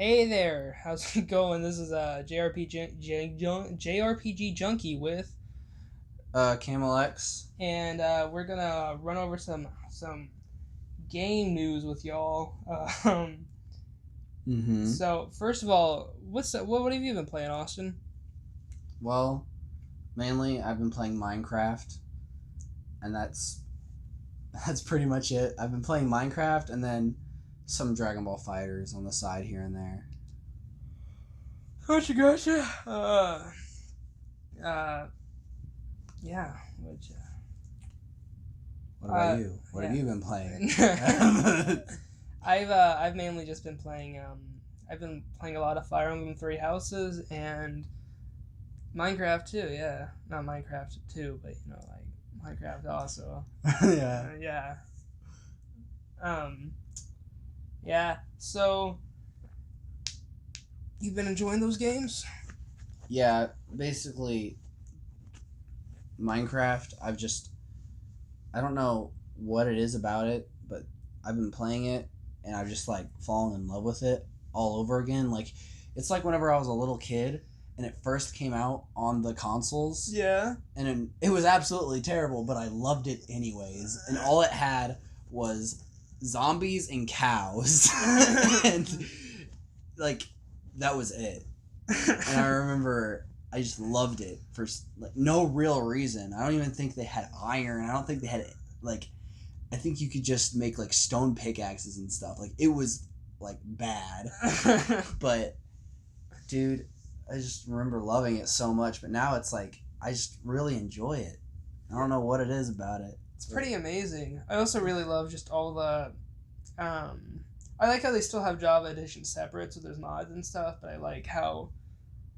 Hey there, how's it going? This is JRPG Junkie with, Camel X. and we're gonna run over some game news with y'all. Mm-hmm. So first of all, what have you been playing, Austin? Well, mainly I've been playing Minecraft, and that's pretty much it. I've been playing Minecraft and then some Dragon Ball Fighters on the side here and there. Gotcha. Uh, yeah. What about you? What have you been playing? I've mainly just been playing. I've been playing a lot of Fire Emblem Three Houses and Minecraft too. Yeah, not Minecraft too, but like Minecraft also. Yeah. Yeah. Um. Yeah. So you've been enjoying those games? Yeah, basically Minecraft, I don't know what it is about it, but I've been playing it and I've just like fallen in love with it all over again. Like it's like whenever I was a little kid and it first came out on the consoles, Yeah. and it was absolutely terrible, but I loved it anyways. And all it had was zombies and cows. And like that was it. And I remember I just loved it for like no real reason. I don't even think they had iron. I don't think they had like. I think you could just make like stone pickaxes and stuff. Like it was like bad, but dude, I just remember loving it so much. But now it's like I just really enjoy it. I don't know what it is about it. It's pretty amazing. I also really love just all the. I like how they still have Java Edition separate, so there's mods and stuff. But I like how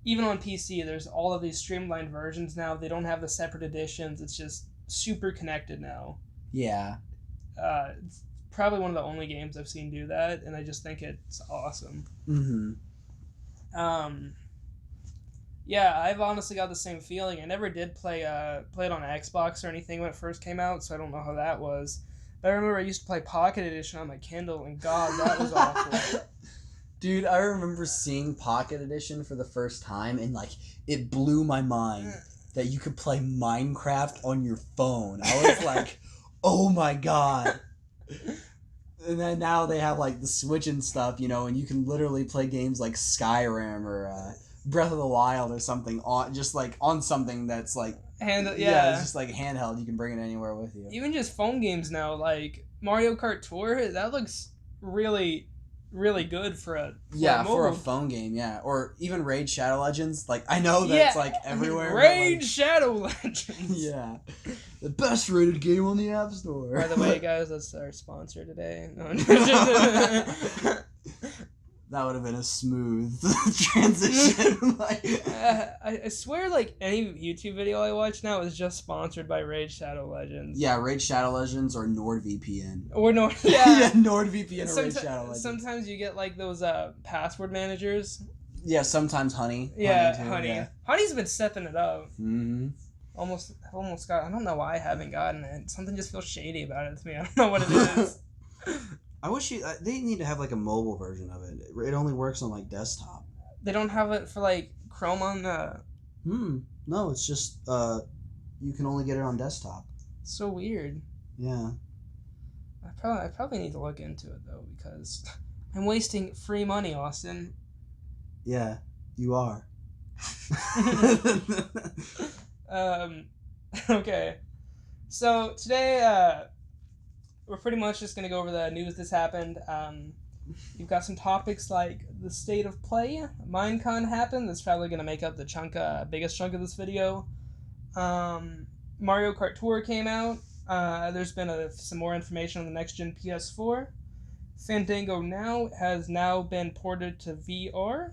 even on PC, there's all of these streamlined versions now. They don't have the separate editions. It's just super connected now. Yeah. It's probably one of the only games I've seen do that, and I just think it's awesome. Mm-hmm. Yeah, I've honestly got the same feeling. I never did play it on Xbox or anything when it first came out, so I don't know how that was. But I remember I used to play Pocket Edition on my Kindle, and God, that was awful. Dude, I remember seeing Pocket Edition for the first time, and like it blew my mind that you could play Minecraft on your phone. I was like, oh my god. And then now they have like the Switch and stuff, and you can literally play games like Skyrim or Breath of the Wild or something on just like on something that's like it's just like handheld. You can bring it anywhere with you. Even just phone games now, like Mario Kart Tour, that looks really, really good for a phone game, yeah, or even Raid Shadow Legends. Like I know that's like everywhere. Raid Shadow Legends. Yeah, the best rated game on the App Store. By the way, guys, that's our sponsor today. No. That would have been a smooth transition. I swear, like any YouTube video I watch now is just sponsored by Raid Shadow Legends. Yeah, Raid Shadow Legends or NordVPN. Or Nord. Yeah, NordVPN or Raid Shadow Legends. Sometimes you get like those password managers. Yeah, sometimes Honey. Yeah, Honey. Honey. Yeah. Honey's been stepping it up. Mm-hmm. Almost got. I don't know why I haven't gotten it. Something just feels shady about it to me. I don't know what it is. I wish they need to have like a mobile version of it. It only works on like desktop. They don't have it for like Chrome on the. No, it's just you can only get it on desktop. So weird. Yeah. I probably need to look into it though because I'm wasting free money, Austin. Yeah, you are. Okay. So today we're pretty much just going to go over the news that's happened. You've got some topics like the state of play. Minecon happened. That's probably going to make up the biggest chunk of this video. Mario Kart Tour came out. There's been some more information on the next-gen PS4. Fandango Now has now been ported to VR.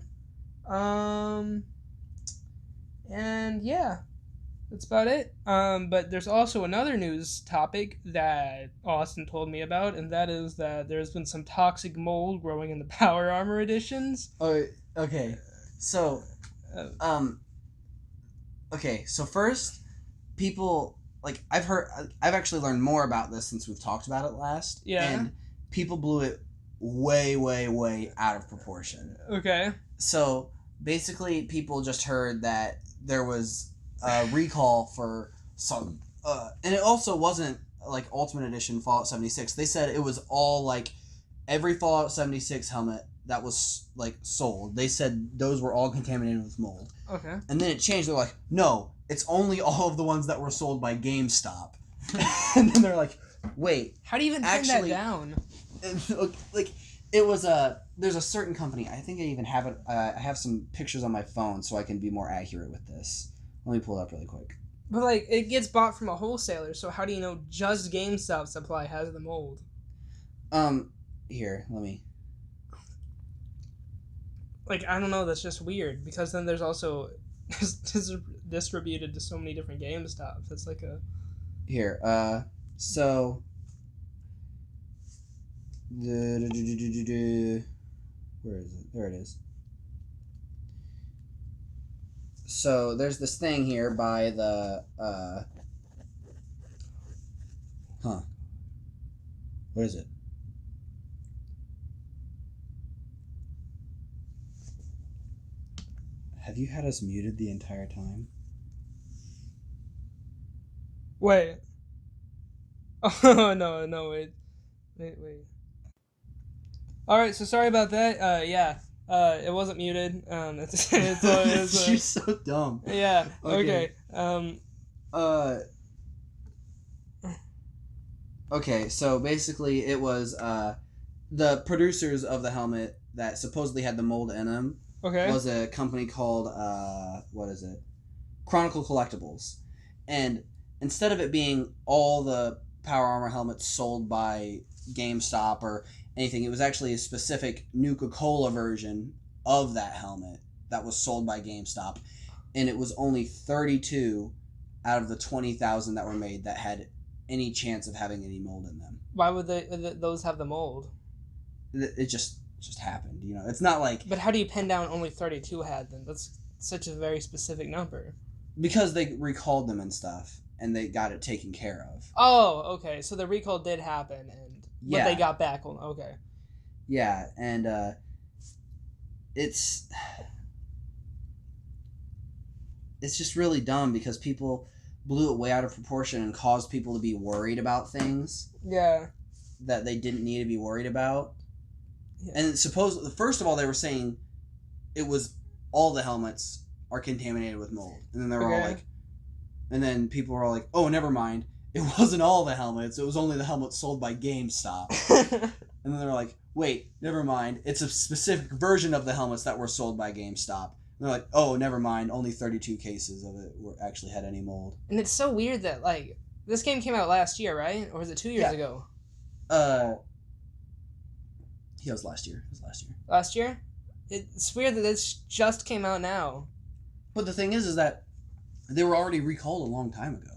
And yeah. That's about it. But there's also another news topic that Austin told me about, and that is that there's been some toxic mold growing in the Power Armor editions. Oh, okay. So, okay. So first, people like I've actually learned more about this since we've talked about it last. Yeah. And people blew it way, way, way out of proportion. Okay. So basically, people just heard that there was a recall for some, and it also wasn't like Ultimate Edition Fallout 76. They said it was all like every Fallout 76 helmet that was like sold. They said those were all contaminated with mold. Okay. And then it changed. They're like, no, it's only all of the ones that were sold by GameStop. And then they're like, wait, how do you even pin that down? Like, it was there's a certain company. I think I even have it. I have some pictures on my phone so I can be more accurate with this. Let me pull it up really quick. But like, it gets bought from a wholesaler, so how do you know just GameStop supply has the mold? Here, let me. Like, I don't know. That's just weird because then there's also distributed to so many different GameStops. It's like a. Here, so. Where is it? There it is. So there's this thing here by the what is it? Have you had us muted the entire time? Wait. Oh no wait. All right, so sorry about that. Yeah. It wasn't muted. It's You're so dumb. Yeah. Okay. Okay, so basically it was the producers of the helmet that supposedly had the mold in them was a company called what is it? Chronicle Collectibles. And instead of it being all the Power Armor helmets sold by GameStop or anything, it was actually a specific Nuka-Cola version of that helmet that was sold by GameStop, and it was only 32 out of the 20,000 that were made that had any chance of having any mold in them. Why would those have the mold? It just happened, you know. It's not like. But how do you pin down only 32 had them? That's such a very specific number. Because they recalled them and stuff, and they got it taken care of. Oh, okay. So the recall did happen, but they got back. Okay. Yeah, and it's just really dumb because people blew it way out of proportion and caused people to be worried about things. Yeah. That they didn't need to be worried about. Yeah. And first of all, they were saying it was all the helmets are contaminated with mold. And then they were all like, and then people were all like, oh, never mind. It wasn't all the helmets. It was only the helmets sold by GameStop. And then they were like, wait, never mind. It's a specific version of the helmets that were sold by GameStop. And they're like, oh, never mind. Only 32 cases of it actually had any mold. And it's so weird that, like, this game came out last year, right? Or was it 2 years ago? Yeah, it was last year. Last year? It's weird that this just came out now. But the thing is that they were already recalled a long time ago.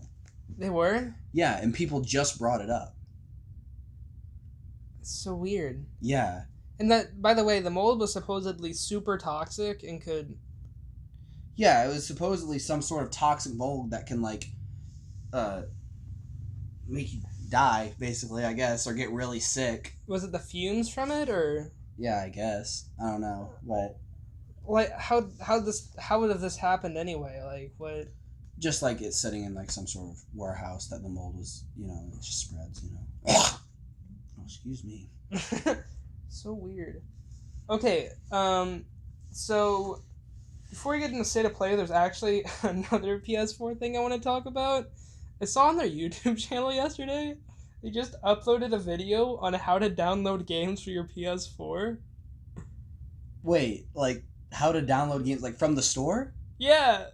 They were? Yeah, and people just brought it up. It's so weird. Yeah. And that, by the way, the mold was supposedly super toxic and could... Yeah, it was supposedly some sort of toxic mold that can, like, make you die, basically, I guess, or get really sick. Was it the fumes from it, or...? Yeah, I guess. I don't know, but... Like, how would have this happened anyway? Like, what... Just like it's sitting in, like, some sort of warehouse that the mold was, you know, it just spreads, you know. Oh, excuse me. So weird. Okay, so... Before we get into State of Play, there's actually another PS4 thing I want to talk about. I saw on their YouTube channel yesterday, they just uploaded a video on how to download games for your PS4. Wait, like, how to download games, like, from the store? Yeah,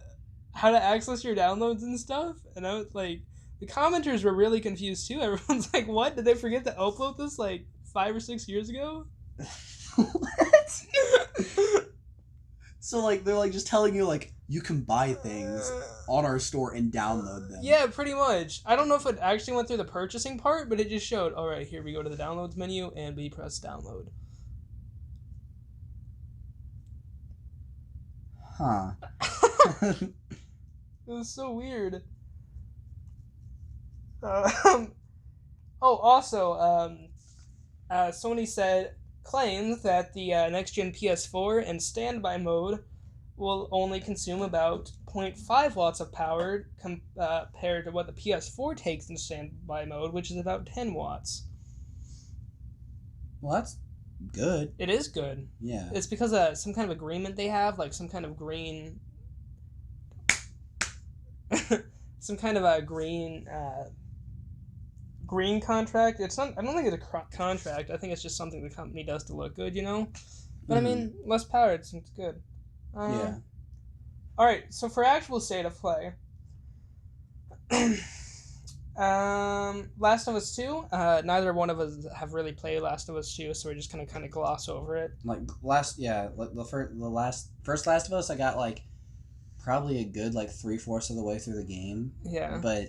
how to access your downloads and stuff. And I was like, the commenters were really confused too. Everyone's like, what? Did they forget to upload this, like, 5 or 6 years ago? What? So, like, they're, like, just telling you, like, you can buy things on our store and download them. Yeah, pretty much. I don't know if it actually went through the purchasing part, but it just showed, all right, here we go to the downloads menu, and we press download. Huh. It was so weird. Also, Sony said claims that the next-gen PS4 and standby mode will only consume about zero point 0.5 watts of power compared to what the PS4 takes in standby mode, which is about 10 watts. Well, that's good. It is good. Yeah. It's because of some kind of agreement they have, like some kind of green... some kind of a green contract. It's not. I don't think it's a contract. I think it's just something the company does to look good, you know. But I mean, less power. It's good. Yeah. All right. So for actual state of play, Last of Us 2. Neither one of us have really played Last of Us 2, so we're just gonna kind of gloss over it. Like the first Last of Us, I got like probably a good like 3/4 of the way through the game. Yeah. But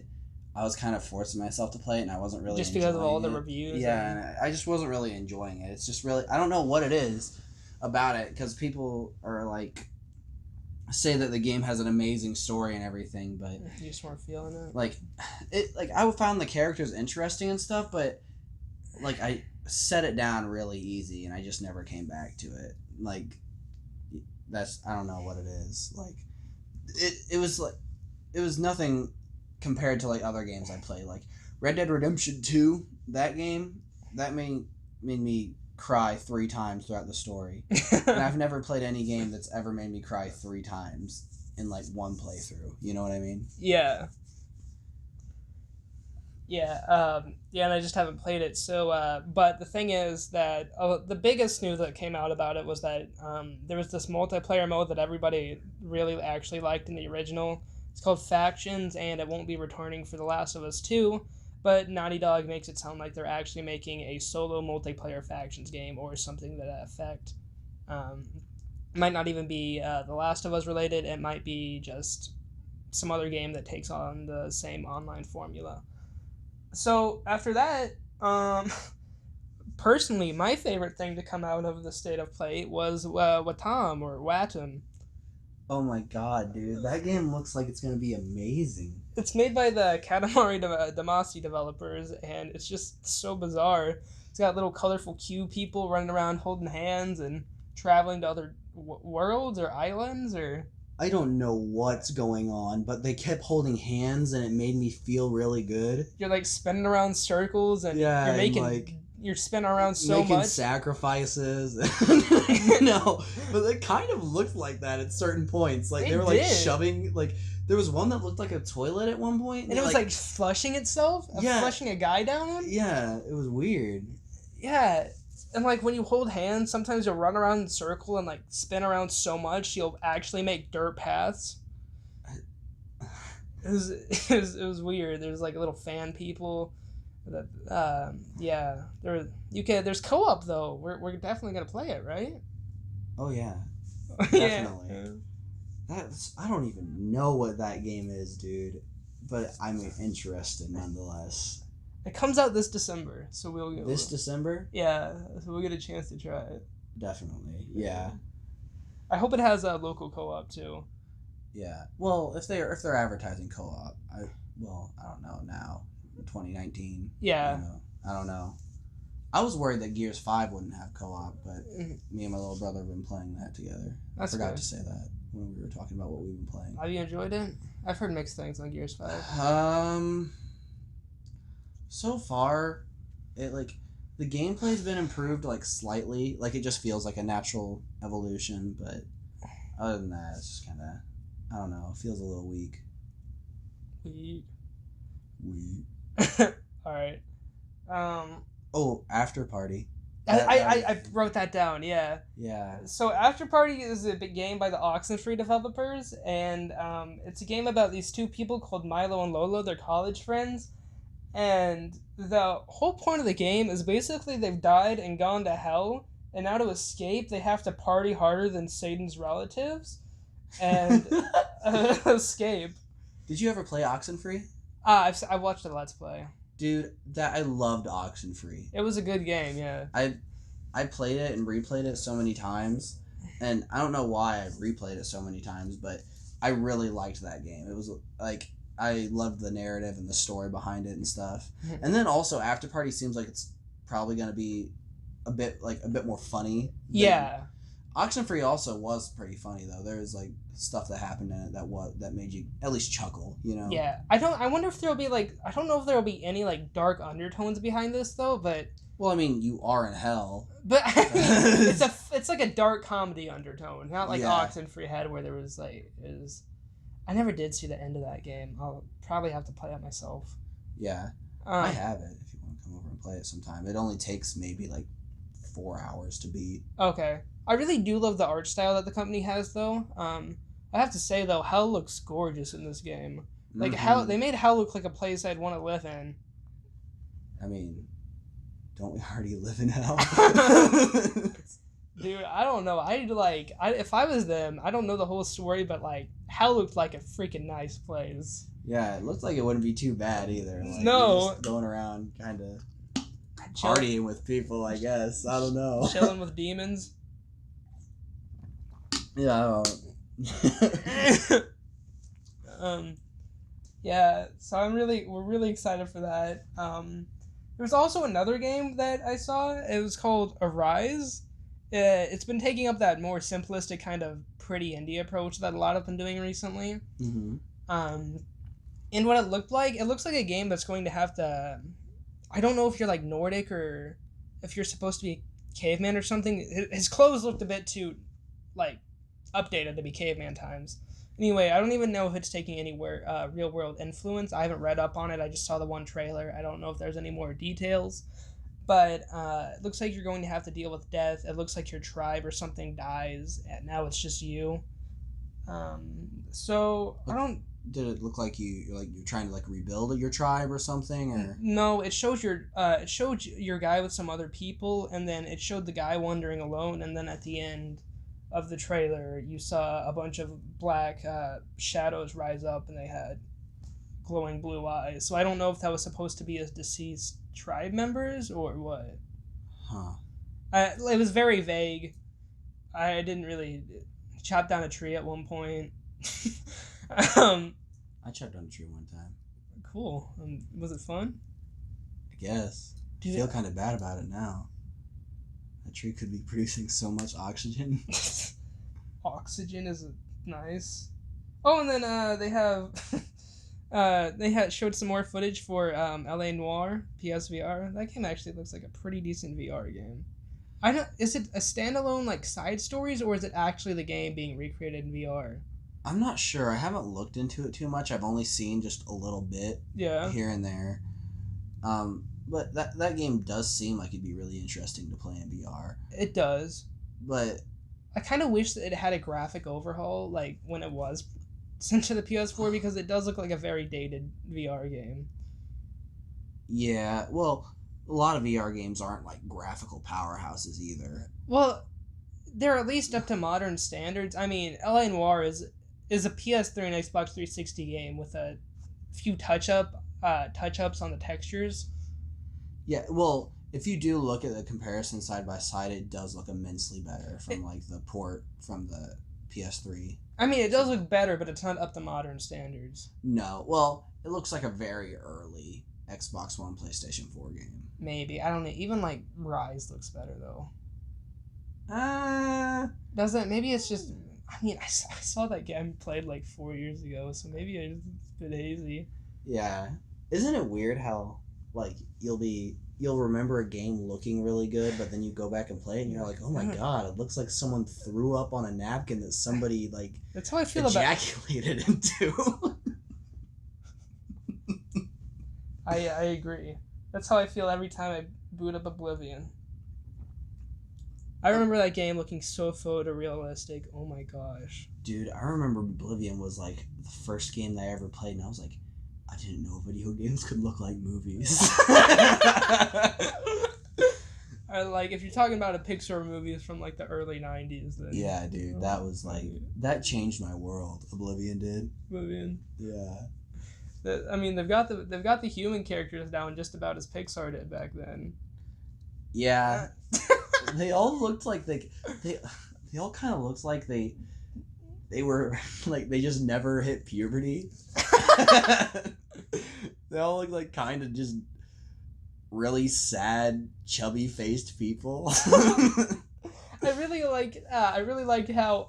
I was kind of forcing myself to play it, and I wasn't really just because of all the it. reviews. Yeah, and I just wasn't really enjoying it. It's just really, I don't know what it is about it, because people are like say that the game has an amazing story and everything, but you just weren't feeling it. Like I found the characters interesting and stuff, but like I set it down really easy, and I just never came back to it. Like I don't know what it is. Like it was nothing compared to like other games I played, like Red Dead Redemption 2. That game that made me cry 3 times throughout the story. And I've never played any game that's ever made me cry 3 times in like one playthrough. You know what I mean? Yeah. And I just haven't played it. So, but the thing is that the biggest news that came out about it was that there was this multiplayer mode that everybody really actually liked in the original. It's called Factions, and it won't be returning for The Last of Us 2. But Naughty Dog makes it sound like they're actually making a solo multiplayer Factions game or something to that effect. It might not even be The Last of Us related. It might be just some other game that takes on the same online formula. So after that, personally, my favorite thing to come out of the State of Play was Watam. Oh my god, dude. That game looks like it's going to be amazing. It's made by the Katamari Damacy developers, and it's just so bizarre. It's got little colorful cube people running around holding hands and traveling to other worlds or islands or... I don't know what's going on, but they kept holding hands, and it made me feel really good. You're like spinning around circles, and yeah, you're making... like, you're spinning around so making much. Sacrifices. No, but it kind of looked like that at certain points. Like, they were, like, shoving... Like, there was one that looked like a toilet at one point. And it was, like, flushing itself? Yeah. Flushing a guy down? Yeah, it was weird. Yeah. And, like, when you hold hands, sometimes you'll run around in a circle and, like, spin around so much, you'll actually make dirt paths. It was weird. There's, like, little fan people... That there's co-op though. We're definitely gonna play it, right? Oh yeah, definitely. Yeah. I don't even know what that game is, dude, but I'm interested nonetheless. It comes out this December, so this December. Yeah, so we'll get a chance to try it. Definitely, yeah. I hope it has a local co-op too. Yeah. Well, if they're advertising co-op, I don't know now. 2019. Yeah. I don't know. I was worried that Gears 5 wouldn't have co-op, but me and my little brother have been playing that together. I forgot to say that when we were talking about what we've been playing. Have you enjoyed it? I've heard mixed things on Gears 5. So far, the gameplay's been improved like slightly. Like, it just feels like a natural evolution, but other than that, it's just kind of, I don't know, it feels a little weak. Weak. All right. After Party. I wrote that down. Yeah. Yeah. So After Party is a big game by the Oxenfree developers, and it's a game about these two people called Milo and Lolo. They're college friends, and the whole point of the game is basically they've died and gone to hell, and now to escape they have to party harder than Satan's relatives, and escape. Did you ever play Oxenfree? I watched a Let's Play. Dude, I loved Oxenfree. It was a good game, yeah. I played it and replayed it so many times, and I don't know why I replayed it so many times, but I really liked that game. It was like, I loved the narrative and the story behind it and stuff. And then also After Party seems like it's probably going to be a bit more funny. Yeah. Oxenfree also was pretty funny though. There was like stuff that happened in it that made you at least chuckle, you know. Yeah. I wonder if there'll be like, I don't know if there'll be any like dark undertones behind this though, but Well, I mean, you are in hell. But I mean, it's like a dark comedy undertone, not like Yeah. Oxenfree had where there was like I never did see the end of that game. I'll probably have to play it myself. Yeah, I have it. If you want to come over and play it sometime, it only takes maybe like 4 hours to beat. Okay, I really do love the art style that the company has though. I have to say though, hell looks gorgeous in this game. Like hell, they made hell look like a place I'd want to live in. I mean, don't we already live in hell? Dude, I don't know. If I was them, I don't know the whole story, but like hell looked like a freaking nice place. Yeah, it looks like it wouldn't be too bad either. Like, no, you're just going around kind of partying with people, I guess. I don't know. Chilling with demons. Yeah. Yeah. So we're really excited for that. There's also another game that I saw. It was called Arise. It's been taking up that more simplistic kind of pretty indie approach that a lot have been doing recently. Mm-hmm. And what it looks like a game that's going to have to. I don't know if you're like Nordic or if you're supposed to be caveman or something. His clothes looked a bit too, like, updated to be caveman times. Anyway, I don't even know if it's taking any real world influence. I haven't read up on it. I just saw the one trailer. I don't know if there's any more details. But it looks like you're going to have to deal with death. It looks like your tribe or something dies, and now it's just you. So I don't. Did it look like you're trying to like rebuild your tribe or something, or no? It showed your guy with some other people, and then it showed the guy wandering alone, and then at the end of the trailer, you saw a bunch of black shadows rise up, and they had glowing blue eyes. So I don't know if that was supposed to be his deceased tribe members or what. Huh. It was very vague. I didn't really chop down a tree at one point. I chopped down a tree one time. Cool. Was it fun? I guess. I feel kind of bad about it now. That tree could be producing so much oxygen. Oxygen is nice. Oh, and then they showed some more footage for LA Noire PSVR. That game actually looks like a pretty decent VR game. Is it a standalone like side stories, or is it actually the game being recreated in VR? I'm not sure. I haven't looked into it too much. I've only seen just a little bit here and there. But that game does seem like it'd be really interesting to play in VR. It does. But I kind of wish that it had a graphic overhaul like when it was sent to the PS4, because it does look like a very dated VR game. Yeah, well, a lot of VR games aren't like graphical powerhouses either. Well, they're at least up to modern standards. I mean, LA Noire is a PS3 and Xbox 360 game with a few touch-ups on the textures. Yeah, well, if you do look at the comparison side by side, it does look immensely better from like the port from the PS3. I mean, it does look better, but it's not up to modern standards. No, well, it looks like a very early Xbox One, PlayStation 4 game. Maybe. I don't know. Even like Rise looks better though. Doesn't? Maybe it's just. I mean, I saw that game played like 4 years ago, so maybe it's a bit hazy. Yeah, isn't it weird how like you'll remember a game looking really good, but then you go back and play it and you're like, oh my god, it looks like someone threw up on a napkin that somebody like that's how I feel ejaculated into. I agree. That's how I feel every time I boot up Oblivion. I remember that game looking so photorealistic. Oh my gosh. Dude, I remember Oblivion was like the first game that I ever played, and I was like, I didn't know video games could look like movies. Like, if you're talking about a Pixar movie from like the early 90s, then yeah, dude, that was like that changed my world. Oblivion did. Oblivion. Yeah. I mean, they've got the human characters down just about as Pixar did back then. Yeah. They all looked like they all kind of looked like they were like they just never hit puberty. They all look like kind of just really sad, chubby-faced people. I really like how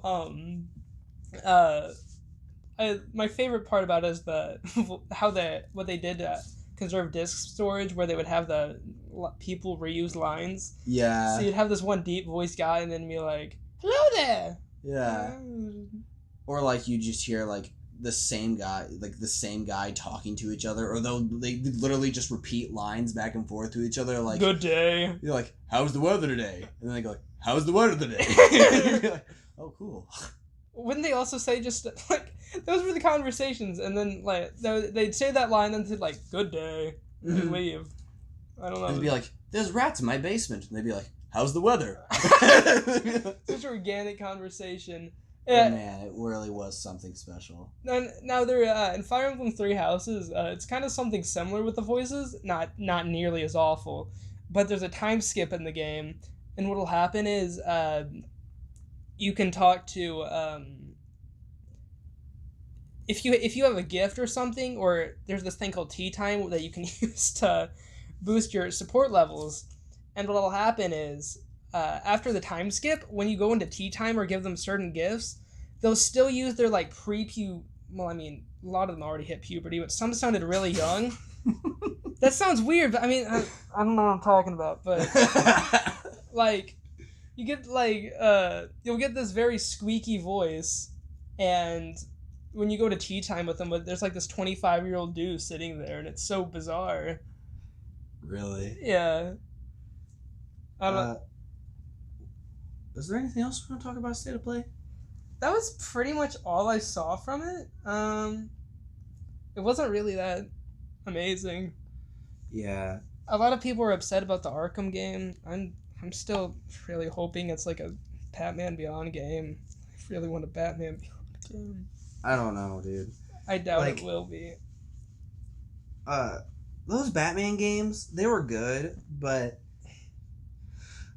my favorite part about it is what they did to conserve disk storage, where they would have the people reuse lines. Yeah. So you'd have this one deep voice guy, and then be like, "Hello there." Yeah. Or like you just hear like the same guy talking to each other, or they literally just repeat lines back and forth to each other, like "Good day." You're like, "How's the weather today?" And then they go like, "How's the weather today?" You're like, "Oh, cool." Wouldn't they also say just like those were the conversations, and then like they'd say that line and they'd like, "Good day," and leave. I don't know. And they'd be like, "There's rats in my basement," and they'd be like, "How's the weather?" Such organic conversation. Yeah, man, it really was something special. Now they're in Fire Emblem Three Houses. It's kind of something similar with the voices, not nearly as awful, but there's a time skip in the game, and what'll happen is you can talk to if you have a gift or something, or there's this thing called tea time that you can use to boost your support levels, and what'll happen is after the time skip, when you go into tea time or give them certain gifts, they'll still use their like well, I mean, a lot of them already hit puberty, but some sounded really young. That sounds weird, but I mean, I don't know what I'm talking about, but like you get like you'll get this very squeaky voice, and when you go to tea time with them, there's like this 25-year-old dude sitting there, and it's so bizarre. Really? Yeah. I don't know. Is there anything else we want to talk about State of Play? That was pretty much all I saw from it. It wasn't really that amazing. Yeah. A lot of people were upset about the Arkham game. I'm still really hoping it's like a Batman Beyond game. I really want a Batman Beyond game. I don't know, dude. I doubt it will be. Those Batman games, they were good, but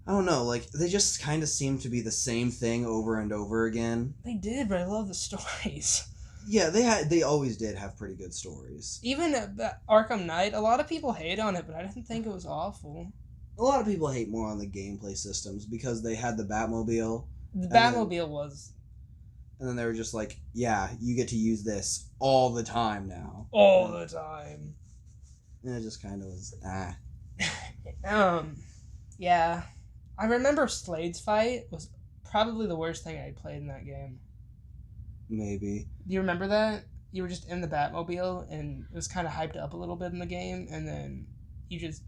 I don't know, like, they just kind of seem to be the same thing over and over again. They did, but I love the stories. Yeah, they always did have pretty good stories. Even Arkham Knight, a lot of people hate on it, but I didn't think it was awful. A lot of people hate more on the gameplay systems because they had the Batmobile. The Batmobile was... And then they were just like, yeah, you get to use this all the time now. All the time. And it just kind of was, Yeah. I remember Slade's fight was probably the worst thing I played in that game. Maybe. Do you remember that? You were just in the Batmobile, and it was kind of hyped up a little bit in the game, and then you just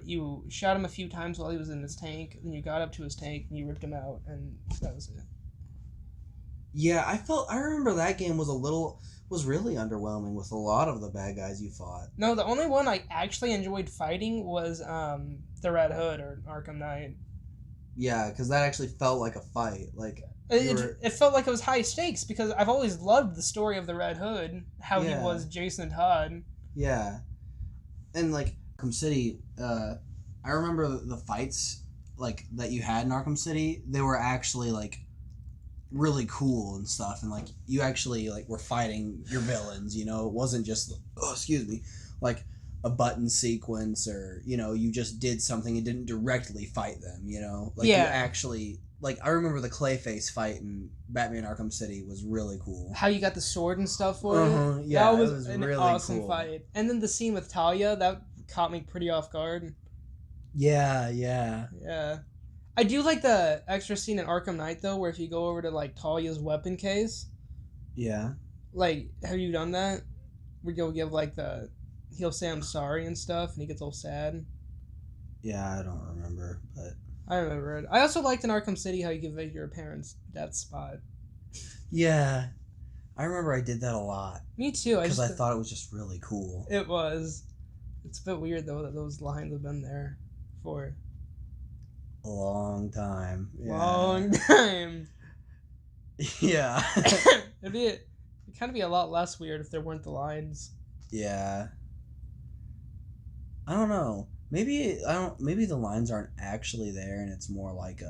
you shot him a few times while he was in his tank, then you got up to his tank, and you ripped him out, and that was it. Yeah, I remember that game was really underwhelming with a lot of the bad guys you fought. No, the only one I actually enjoyed fighting was the Red Hood or Arkham Knight. Yeah, because that actually felt like a fight. Like it felt like it was high stakes because I've always loved the story of the Red Hood, how he was Jason Todd. Yeah, and like Arkham City, I remember the fights like that you had in Arkham City. They were actually like really cool and stuff, and like you actually like were fighting your villains. You know, it wasn't just like a button sequence, or you just did something and didn't directly fight them. Like you actually, like, I remember the Clayface fight in Batman Arkham City was really cool. How you got the sword and stuff for it. Yeah, that was an really awesome cool fight. And then the scene with Talia, that caught me pretty off guard. Yeah. I do like the extra scene in Arkham Knight though, where if you go over to like Talia's weapon case. Yeah. Like, have you done that? Where you'll give like he'll say I'm sorry and stuff, and he gets all sad. Yeah, I don't remember, but I remember it. I also liked in Arkham City how you give your parents' death spot. Yeah, I remember I did that a lot. Me too. Because I thought it was just really cool. It was. It's a bit weird though that those lines have been there for a long time. Yeah. Long time. Yeah. It'd kind of be a lot less weird if there weren't the lines. Yeah. I don't know. Maybe the lines aren't actually there, and it's more like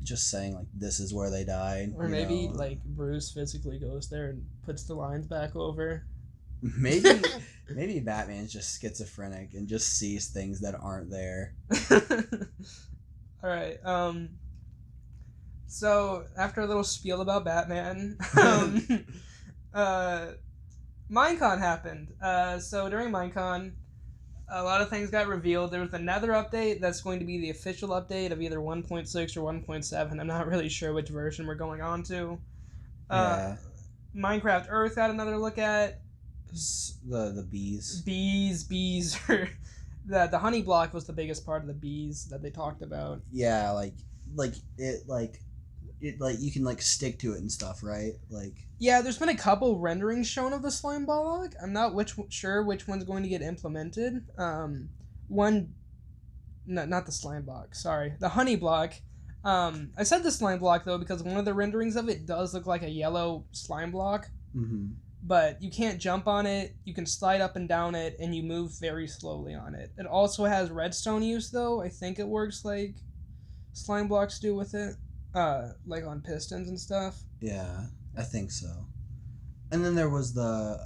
just saying like this is where they died. Or maybe like Bruce physically goes there and puts the lines back over. Maybe Batman's just schizophrenic and just sees things that aren't there. All right. So after a little spiel about Batman, Minecon happened. So during Minecon, a lot of things got revealed. There was the Nether update that's going to be the official update of either 1.6 or 1.7. I'm not really sure which version we're going on to. Yeah. Minecraft Earth got another look at. The bees. Bees. The honey block was the biggest part of the bees that they talked about. Yeah, like you can like stick to it and stuff, right? Like yeah, there's been a couple renderings shown of the slime block. I'm not sure which one's going to get implemented. One, no, not the slime block. Sorry, the honey block. I said the slime block though because one of the renderings of it does look like a yellow slime block. Mm-hmm. But you can't jump on it. You can slide up and down it, and you move very slowly on it. It also has redstone use though. I think it works like slime blocks do with it. Like on pistons and stuff. Yeah, I think so. And then there was the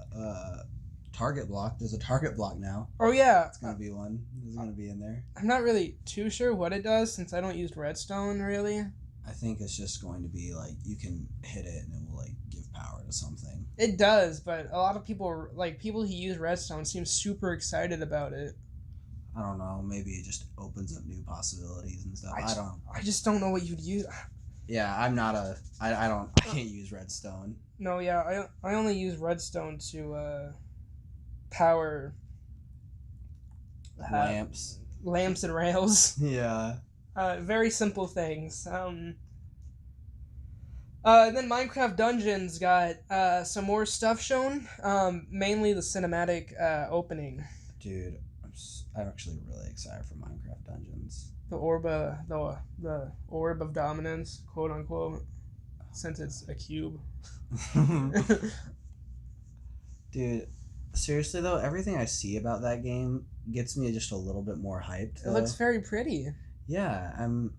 target block. There's a target block now. Oh yeah, it's gonna be one. It's gonna be in there. I'm not really too sure what it does since I don't use redstone really. I think it's just going to be like you can hit it and it will like give power to something. It does, but a lot of people who use redstone seem super excited about it. I don't know. Maybe it just opens up new possibilities and stuff. I just don't know what you'd use. Yeah, I'm not a. I can't use redstone. No, yeah, I only use redstone to power lamps and rails. Yeah. Very simple things. And then Minecraft Dungeons got some more stuff shown. Mainly the cinematic opening. Dude, I'm actually really excited for Minecraft Dungeons. The orb of dominance, quote unquote, since it's a cube. Dude, seriously though, everything I see about that game gets me just a little bit more hyped. It looks very pretty. Yeah, and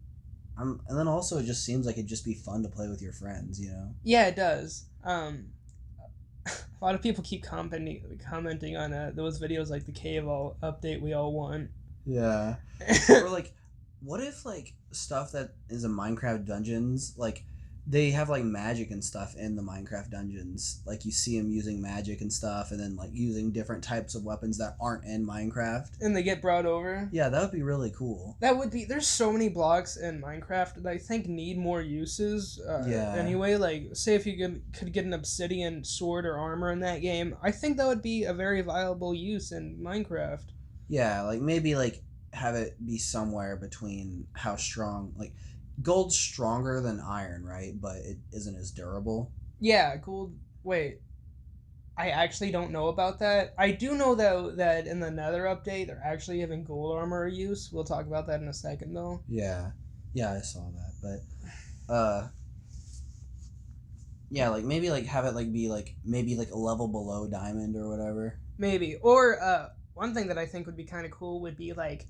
then also it just seems like it'd just be fun to play with your friends, you know? Yeah, it does. A lot of people keep commenting on those videos like the cave update we all want. Yeah. Or like, what if like stuff that is in Minecraft Dungeons, like they have like magic and stuff in the Minecraft Dungeons, like you see them using magic and stuff, and then like using different types of weapons that aren't in Minecraft, and they get brought over. Yeah, that would be really cool. That would be. There's so many blocks in Minecraft that I think need more uses. Yeah. Anyway, like say if you could get an obsidian sword or armor in that game, I think that would be a very viable use in Minecraft. Yeah, like maybe like have it be somewhere between how strong, like gold's stronger than iron, right? But it isn't as durable. Yeah, gold. Wait, I actually don't know about that. I do know though that in the Nether update they're actually having gold armor use. We'll talk about that in a second though. Yeah, I saw that, but yeah, like maybe like have it like be like maybe like a level below diamond or whatever. Maybe, or one thing that I think would be kind of cool would be like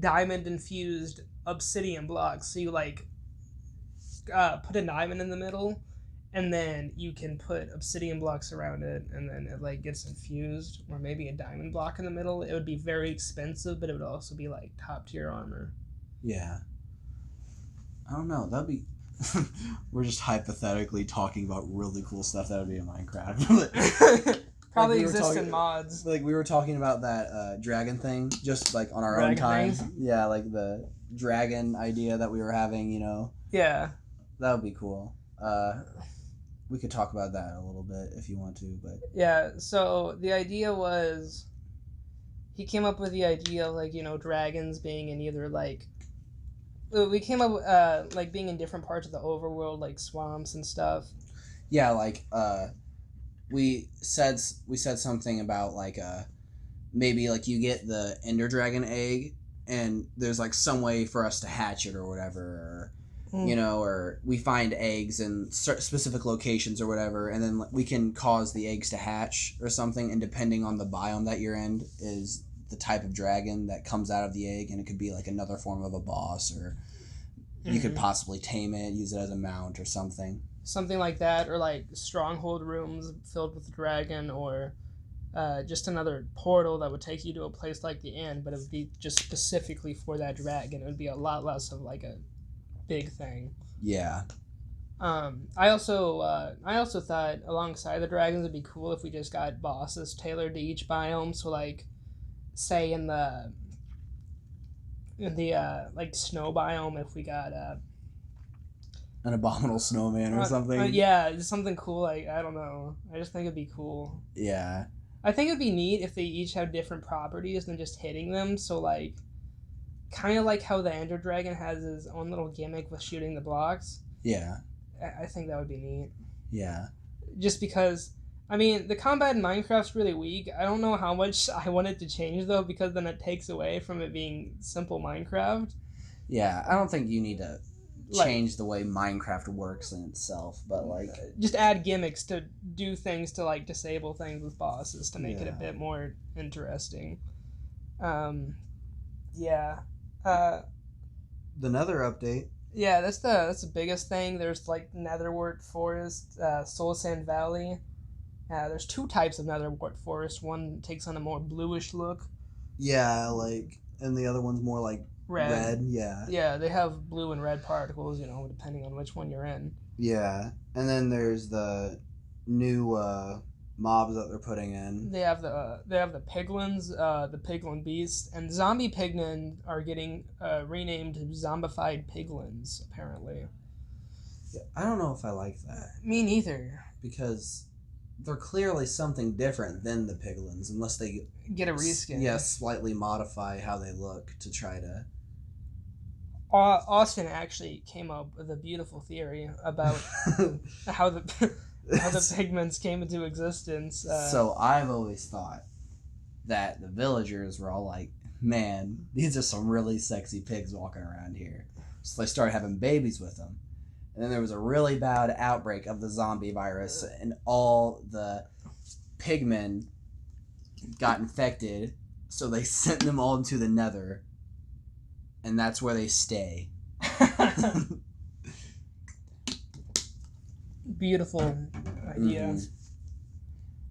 diamond infused obsidian blocks. So you like put a diamond in the middle, and then you can put obsidian blocks around it, and then it like gets infused, or maybe a diamond block in the middle. It would be very expensive, but it would also be like top tier armor. Yeah. I don't know. That'd be. We're just hypothetically talking about really cool stuff that would be in Minecraft. Probably exists in mods. Like we were talking about that dragon thing, just like on our own time. Yeah, like the dragon idea that we were having, you know. Yeah. That would be cool. We could talk about that a little bit if you want to, but yeah. So the idea was, he came up with the idea of like, you know, dragons being in either like, we came up like being in different parts of the overworld, like swamps and stuff. Yeah, like we said something about like maybe like you get the ender dragon egg and there's like some way for us to hatch it or whatever, or you know, or we find eggs in specific locations or whatever, and then we can cause the eggs to hatch or something, and depending on the biome that you're in is the type of dragon that comes out of the egg, and it could be like another form of a boss, or you could possibly tame it, use it as a mount or something. Something like that, or like stronghold rooms filled with dragon, or just another portal that would take you to a place like the end, but it would be just specifically for that dragon. It would be a lot less of like a big thing. Yeah. I also thought alongside the dragons it'd be cool if we just got bosses tailored to each biome. So like, say in the like snow biome, if we got An abominable snowman or something. yeah, just something cool. Like I don't know. I just think it'd be cool. Yeah. I think it'd be neat if they each have different properties than just hitting them. So like, kind of like how the Ender Dragon has his own little gimmick with shooting the blocks. Yeah. I think that would be neat. Yeah. Just because, I mean, the combat in Minecraft's really weak. I don't know how much I want it to change though, because then it takes away from it being simple Minecraft. Yeah, I don't think you need to change the way Minecraft works in itself, but like just add gimmicks to do things to like disable things with bosses to make it a bit more interesting. Yeah. The Nether update. Yeah, that's the biggest thing. There's like Netherwort Forest, Soul Sand Valley. There's two types of Netherwort Forest. One takes on a more bluish look. Yeah, like, and the other one's more like red. Yeah. Yeah, they have blue and red particles, depending on which one you're in. Yeah, and then there's the new mobs that they're putting in. They have the piglins, the piglin beasts, and zombie pigmen are getting renamed zombified piglins apparently. Yeah, I don't know if I like that. Me neither. Because they're clearly something different than the piglins, unless they get a reskin. Slightly modify how they look to try to. Austin actually came up with a beautiful theory about how the pigments came into existence. So I've always thought that the villagers were all like, man, these are some really sexy pigs walking around here. So they started having babies with them. And then there was a really bad outbreak of the zombie virus, and all the pigmen got infected, so they sent them all into the Nether, and that's where they stay. Beautiful idea. Mm-hmm.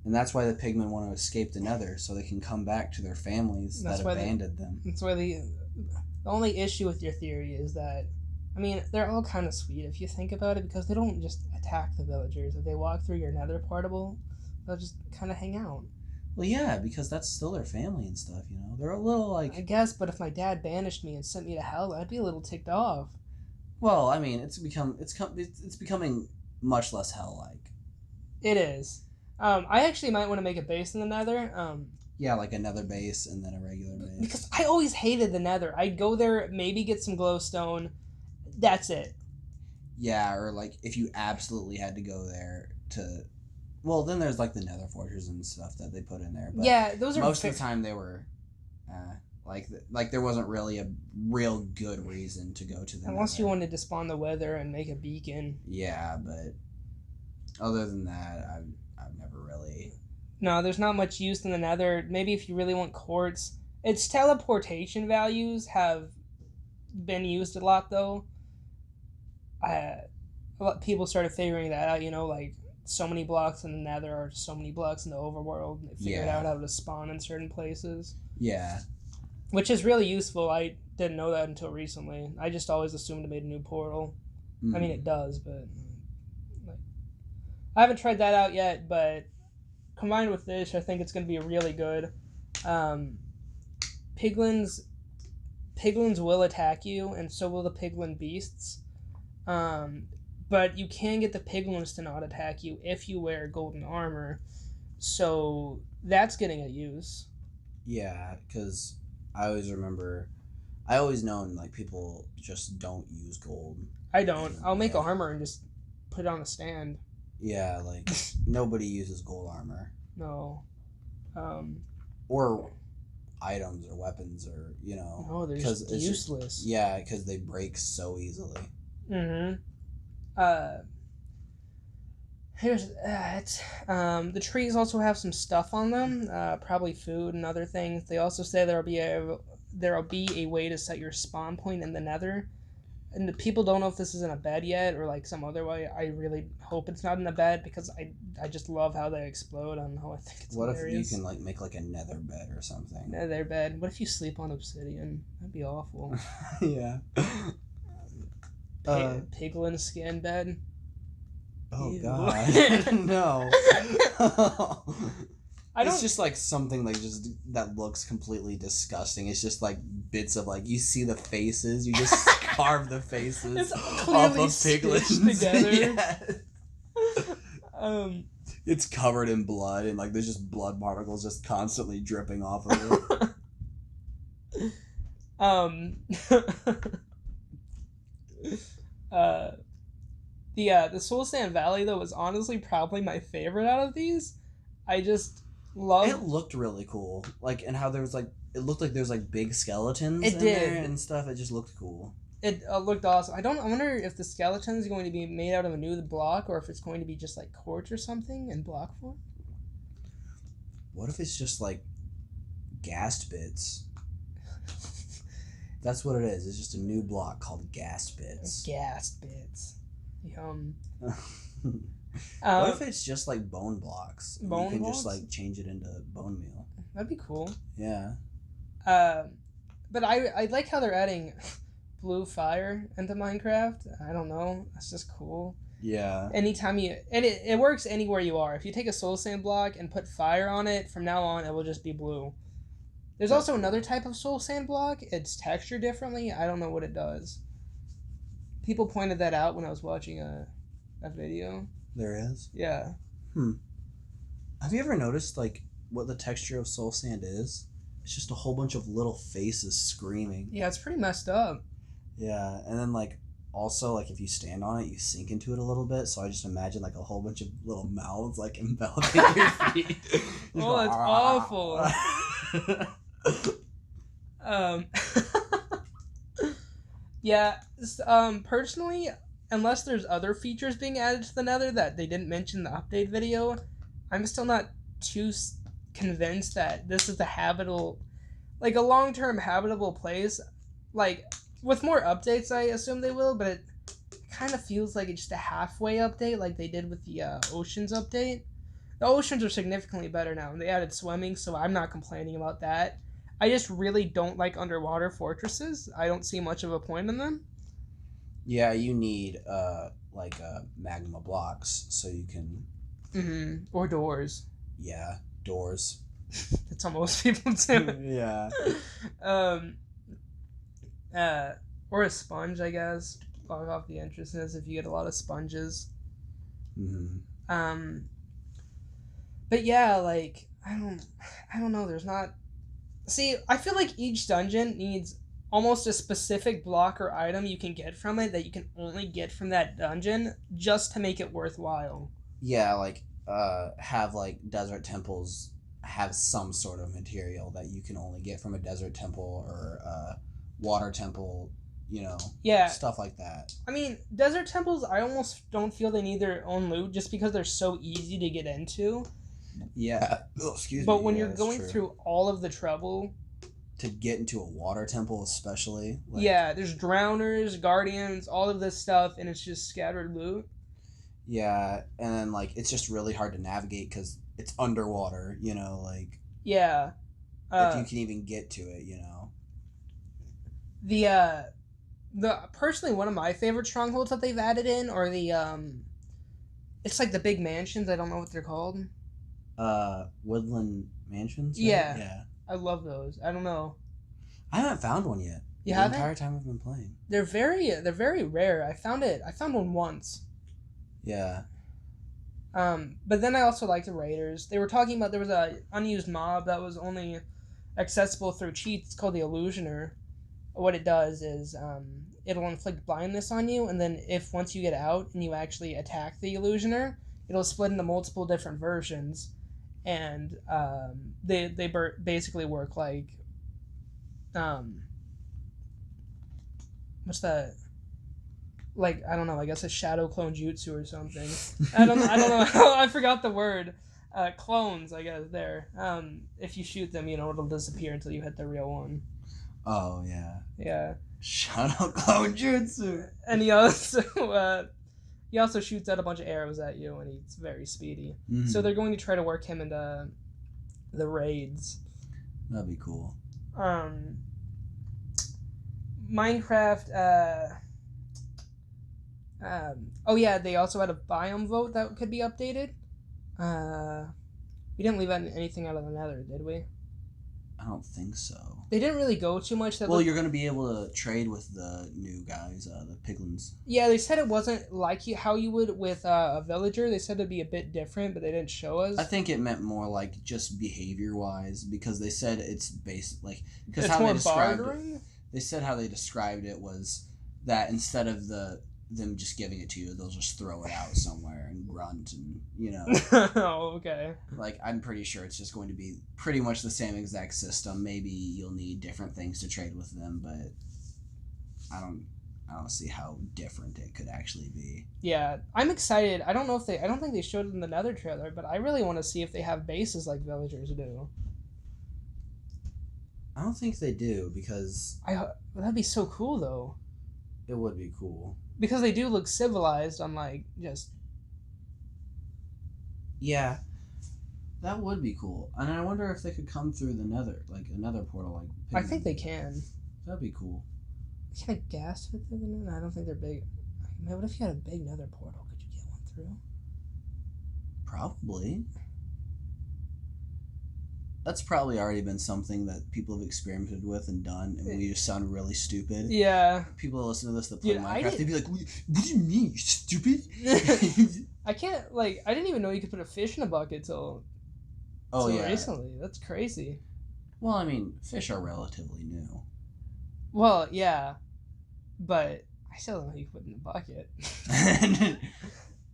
And that's why the pigmen want to escape the Nether, so they can come back to their families that abandoned them. That's why the only issue with your theory is that, I mean, they're all kind of sweet if you think about it, because they don't just attack the villagers. If they walk through your Nether portable, they'll just kind of hang out. Well, yeah, because that's still their family and stuff, They're a little like... I guess, but if my dad banished me and sent me to hell, I'd be a little ticked off. Well, I mean, it's becoming much less hell-like. It is. I actually might want to make a base in the Nether. Yeah, like a Nether base and then a regular base. Because I always hated the Nether. I'd go there, maybe get some glowstone. That's it. Yeah, or like if you absolutely had to go there to... Well, then there's like the Nether fortress and stuff that they put in there. But yeah, those are... Most of the time they were... like there wasn't really a real good reason to go to the Unless Nether. you wanted to spawn the Wither and make a beacon. Yeah, but other than that, I've never really... No, there's not much use in the Nether. Maybe if you really want quartz. Its teleportation values have been used a lot, though. A lot of people started figuring that out, like so many blocks in the Nether are so many blocks in the overworld. And they figured out how to spawn in certain places. Yeah. Which is really useful. I didn't know that until recently. I just always assumed it made a new portal. I mean, it does, but I haven't tried that out yet, but combined with this, I think it's going to be really good. Piglins will attack you, and so will the piglin beasts. But you can get the piglins to not attack you if you wear golden armor. So that's getting a use. Yeah, because I always known like people just don't use gold. I don't. I'll make armor and just put it on a stand. Yeah, like nobody uses gold armor. No. Or items or weapons or No, they're just useless. Yeah, because they break so easily. Mm-hmm. Here's that. The trees also have some stuff on them, probably food and other things. They also say there'll be a way to set your spawn point in the Nether. and the people don't know if this is in a bed yet or like some other way. I really hope it's not in a bed because I just love how they explode. I don't know. I think it's What hilarious. if you can like make like a nether bed or something? Nether bed. What if you sleep on obsidian? That'd be awful. Yeah. Piglin skin bed. Oh Ew. God. No. It's It's just like something like just that looks completely disgusting. It's just like bits of like you see the faces, you just carve the faces It's off of piglins together. Yeah. It's covered in blood and like there's just blood particles just constantly dripping off of it. The Soul Sand Valley though was honestly probably my favorite out of these. I just love. It looked really cool, like and how there was like it looked like there's like big skeletons It in did. there and stuff. It just looked cool. It looked awesome. I wonder if the skeleton's going to be made out of a new block or if it's going to be just like quartz or something in block form. What if it's just like gassed bits? That's what it is. It's just a new block called gassed bits. Gassed bits. Yum. What if it's just like bone blocks? Bone you can blocks? just like change it into bone meal. That'd be cool. Yeah. But I like how they're adding blue fire into Minecraft. I don't know. That's just cool. Yeah. Anytime it works anywhere you are. If you take a soul sand block and put fire on it, from now on it will just be blue. There's also another type of soul sand block. It's textured differently. I don't know what it does. People pointed that out when I was watching a video. There is? Yeah. Have you ever noticed like what the texture of soul sand is? It's just a whole bunch of little faces screaming. Yeah, it's pretty messed up. Yeah, and then like also like if you stand on it, you sink into it a little bit. So I just imagine like a whole bunch of little mouths like enveloping your feet. Oh, that's awful. Yeah. Personally, unless there's other features being added to the Nether that they didn't mention in the update video, I'm still not too convinced that this is the habitable, like a long-term habitable place. Like with more updates, I assume they will, but it kind of feels like it's just a halfway update, like they did with the oceans update. The oceans are significantly better now, and they added swimming, so I'm not complaining about that. I just really don't like underwater fortresses. I don't see much of a point in them. Yeah, you need like magma blocks so you can. Or doors. Yeah, doors. That's how most people do. Yeah. Or a sponge, I guess. Block off the entrances if you get a lot of sponges. But yeah, like I don't know. There's not. See, I feel like each dungeon needs almost a specific block or item you can get from it that you can only get from that dungeon just to make it worthwhile. Yeah, like have like desert temples have some sort of material that you can only get from a desert temple or water temple, you know. Yeah. Stuff like that. I mean, desert temples, I almost don't feel they need their own loot just because they're so easy to get into. Yeah. Oh, excuse me. But when you're that's going true. through all of the trouble to get into a water temple especially. Like, yeah, there's drowners, guardians, all of this stuff, and it's just scattered loot. Yeah, and then like it's just really hard to navigate because it's underwater, you know, like yeah. if you can even get to it, you know. The personally one of my favorite strongholds that they've added in are the it's like the big mansions. I don't know what they're called. Woodland mansions. Right? Yeah. Yeah. I love those. I don't know. I haven't found one yet. You the haven't? entire time I've been playing. They're very rare. I found one once. Yeah. But then I also like the raiders. They were talking about there was a unused mob that was only accessible through cheats. It's called the Illusioner. What it does is it'll inflict blindness on you, and then if once you get out and you actually attack the Illusioner, it'll split into multiple different versions, and they basically work like what's that? Like, I don't know, I guess a shadow clone jutsu or something. I don't know. I forgot the word. Clones, I guess, there. If you shoot them, you know, it'll disappear until you hit the real one. Oh, yeah. Yeah. Shut up, Cloud Jutsu. And he also shoots out a bunch of arrows at you, and he's very speedy. Mm. So they're going to try to work him into the raids. That'd be cool. Minecraft. Oh yeah, they also had a biome vote that could be updated. We didn't leave anything out of the Nether, did we? I don't think so. They didn't really go too much. Well, you're gonna be able to trade with the new guys, the piglins. Yeah, they said it wasn't like how you would with a villager. They said it'd be a bit different, but they didn't show us. I think it meant more like just behavior-wise, because they said it's based like because it's how more they described bartering? it. They said how they described it was that instead of them just giving it to you, they'll just throw it out somewhere and grunt and Oh, okay. Like, I'm pretty sure it's just going to be pretty much the same exact system. Maybe you'll need different things to trade with them, but I don't see how different it could actually be. Yeah, I'm excited. I don't think they showed it in the Nether trailer, but I really want to see if they have bases like villagers do. I don't think they do, because that'd be so cool though. it would be cool. Because they do look civilized, unlike just... Yeah, that would be cool. And I wonder if they could come through the Nether, like another portal, like I think they can. That'd be cool. Can a gas fit through the Nether? I don't think they're big. Man, what if you had a big Nether portal? Could you get one through? Probably. That's probably already been something that people have experimented with and done, and we just sound really stupid. Yeah. People that listen to this that play Dude, Minecraft, they'd be like, what do you mean, you stupid? I didn't even know you could put a fish in a bucket till recently. That's crazy. Well, I mean, fish are relatively new. Well, yeah. But I still don't know you could put it in a bucket.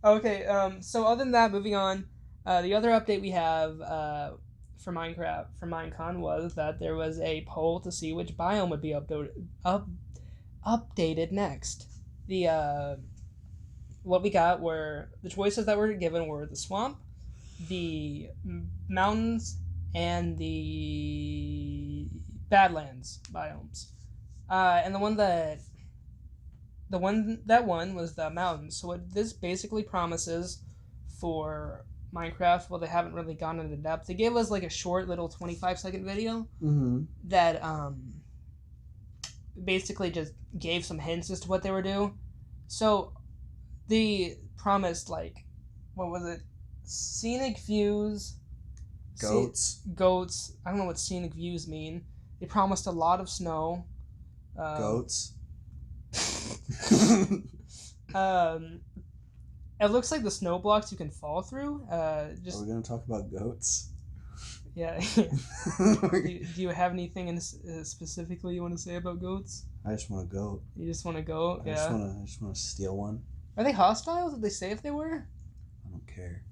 Okay, so other than that, moving on, the other update we have for Minecon was that there was a poll to see which biome would be updated next. What we got were the choices that were given were the swamp, the mountains, and the Badlands biomes. And the one that won was the mountains. So what this basically promises for Minecraft, well, they haven't really gone into depth. They gave us like a short little 25-second video that basically just gave some hints as to what they were doing. So they promised, like, what was it? Scenic views. Goats. Goats. I don't know what scenic views mean. They promised a lot of snow. Goats. It looks like the snow blocks you can fall through. Are we gonna talk about goats? Yeah. Do you have anything specifically you want to say about goats? I just want a goat. You just want a goat? I just want to steal one. Are they hostile? Did they say if they were? I don't care.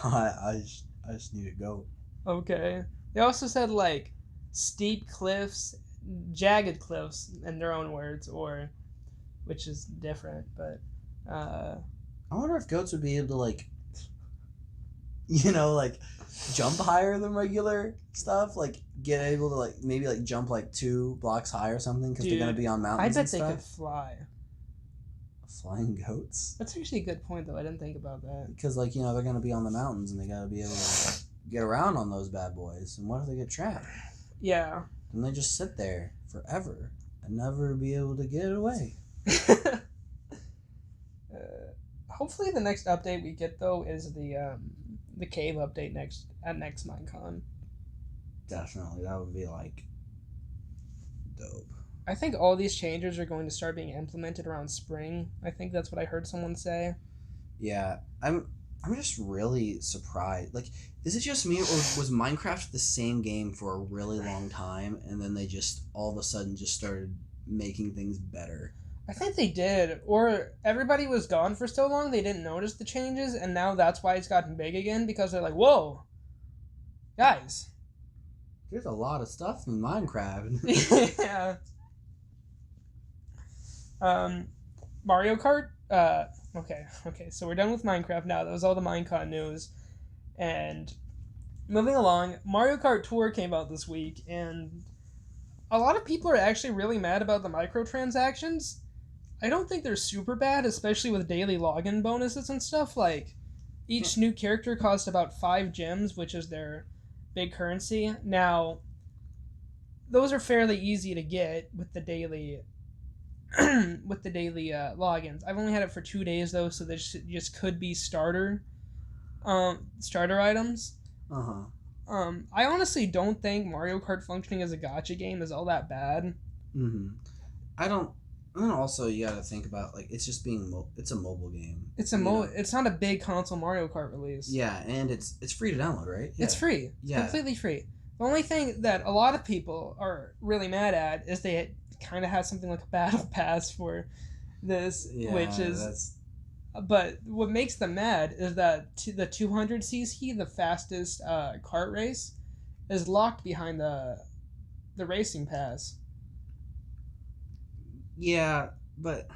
I just need a goat. Okay. They also said like steep cliffs, jagged cliffs, in their own words, which is different, but. I wonder if goats would be able to like jump higher than regular stuff, like get able to like maybe like jump like 2 blocks high or something because they're gonna be on mountains. I bet they could fly. Flying goats? That's actually a good point though. I didn't think about that. Because they're gonna be on the mountains and they gotta be able to get around on those bad boys. And what if they get trapped? Yeah. And they just sit there forever and never be able to get away. Hopefully the next update we get though is the cave update next Minecon. Definitely, that would be like dope. I think all these changes are going to start being implemented around spring. I think that's what I heard someone say. Yeah, I'm just really surprised. Like, is it just me, or was Minecraft the same game for a really long time, and then they just all of a sudden just started making things better? I think they did, or everybody was gone for so long they didn't notice the changes, and now that's why it's gotten big again, because they're like, whoa, guys. There's a lot of stuff in Minecraft. Yeah. Mario Kart? Okay, so we're done with Minecraft now. That was all the Minecon news. And moving along, Mario Kart Tour came out this week, and a lot of people are actually really mad about the microtransactions. I don't think they're super bad, especially with daily login bonuses and stuff. Like, each new character costs about 5 gems, which is their big currency. Now, those are fairly easy to get with the daily logins. I've only had it for 2 days though, so this just could be starter items. I honestly don't think Mario Kart functioning as a gacha game is all that bad. I don't. And then also you got to think about like it's just being it's a mobile game. It's not a big console Mario Kart release. Yeah, and it's free to download, right? Yeah. It's free. Yeah. Completely free. The only thing that a lot of people are really mad at is they kind of have something like a battle pass for this, which is. But what makes them mad is that the 200cc, the fastest kart race, is locked behind the racing pass. Yeah, but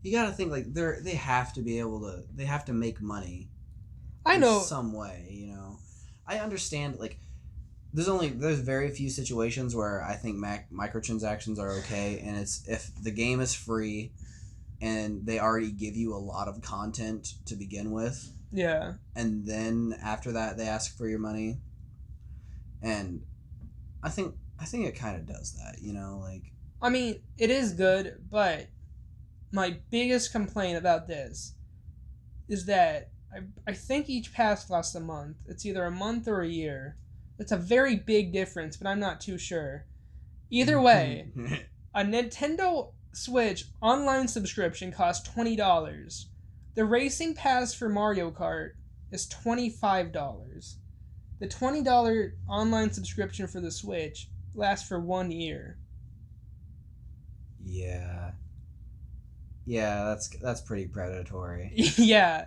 you gotta think like they have to be able to. They have to make money. I know some way, you know. I understand like there's very few situations where I think microtransactions are okay, and it's if the game is free, and they already give you a lot of content to begin with. Yeah. And then after that, they ask for your money, and I think it kind of does that, you know, like. I mean, it is good, but my biggest complaint about this is that I think each pass lasts a month. It's either a month or a year. It's a very big difference, but I'm not too sure. Either way, a Nintendo Switch online subscription costs $20. The racing pass for Mario Kart is $25. The $20 online subscription for the Switch lasts for 1 year. Yeah, that's pretty predatory. Yeah.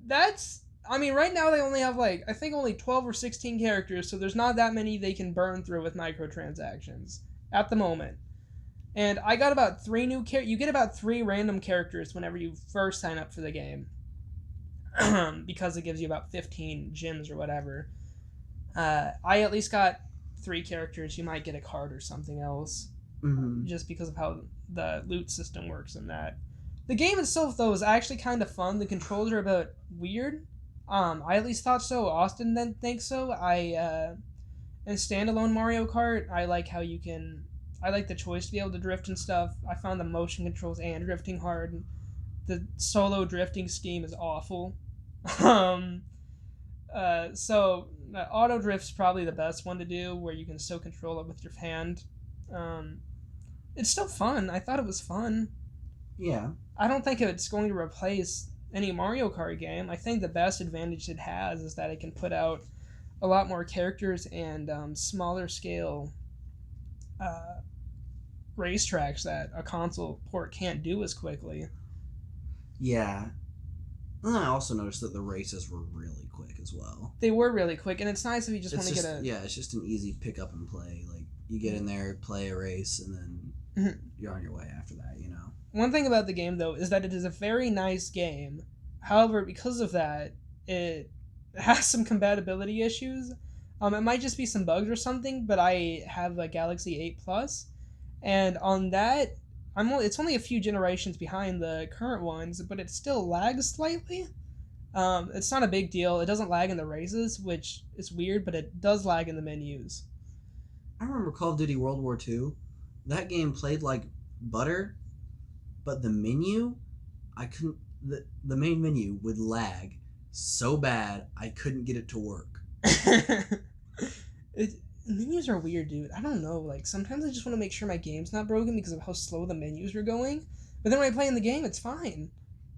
Right now they only have I think only 12 or 16 characters, so there's not that many they can burn through with microtransactions at the moment. And I got about 3 new you get about 3 random characters whenever you first sign up for the game. Because it gives you about 15 gems or whatever. I at least got 3 characters. You might get a card or something else. Just because of how the loot system works in that. The game itself, though, is actually kind of fun. The controls are a bit weird. I at least thought so. Austin didn't think so. In standalone Mario Kart, I like the choice to be able to drift and stuff. I found the motion controls and drifting hard. The solo drifting scheme is awful. So auto drift's probably the best one to do, where you can still control it with your hand. It's still fun. I thought it was fun. Yeah. I don't think it's going to replace any Mario Kart game. I think the best advantage it has is that it can put out a lot more characters and smaller scale racetracks that a console port can't do as quickly. Yeah. And I also noticed that the races were really quick as well. They were really quick, and it's nice if you just want to get a... Yeah, it's just an easy pick up and play. Like, you get in there, play a race, and then you're on your way after that, you know? One thing about the game, though, is that it is a very nice game. However, because of that, it has some compatibility issues. It might just be some bugs or something, but I have a Galaxy 8 Plus, and on that, it's only a few generations behind the current ones, but it still lags slightly. It's not a big deal. It doesn't lag in the races, which is weird, but it does lag in the menus. I remember Call of Duty World War II. That game played like butter, but the menu, the main menu would lag so bad I couldn't get it to work. Menus are weird, dude. I don't know. Sometimes I just want to make sure my game's not broken because of how slow the menus are going. But then when I play in the game, it's fine.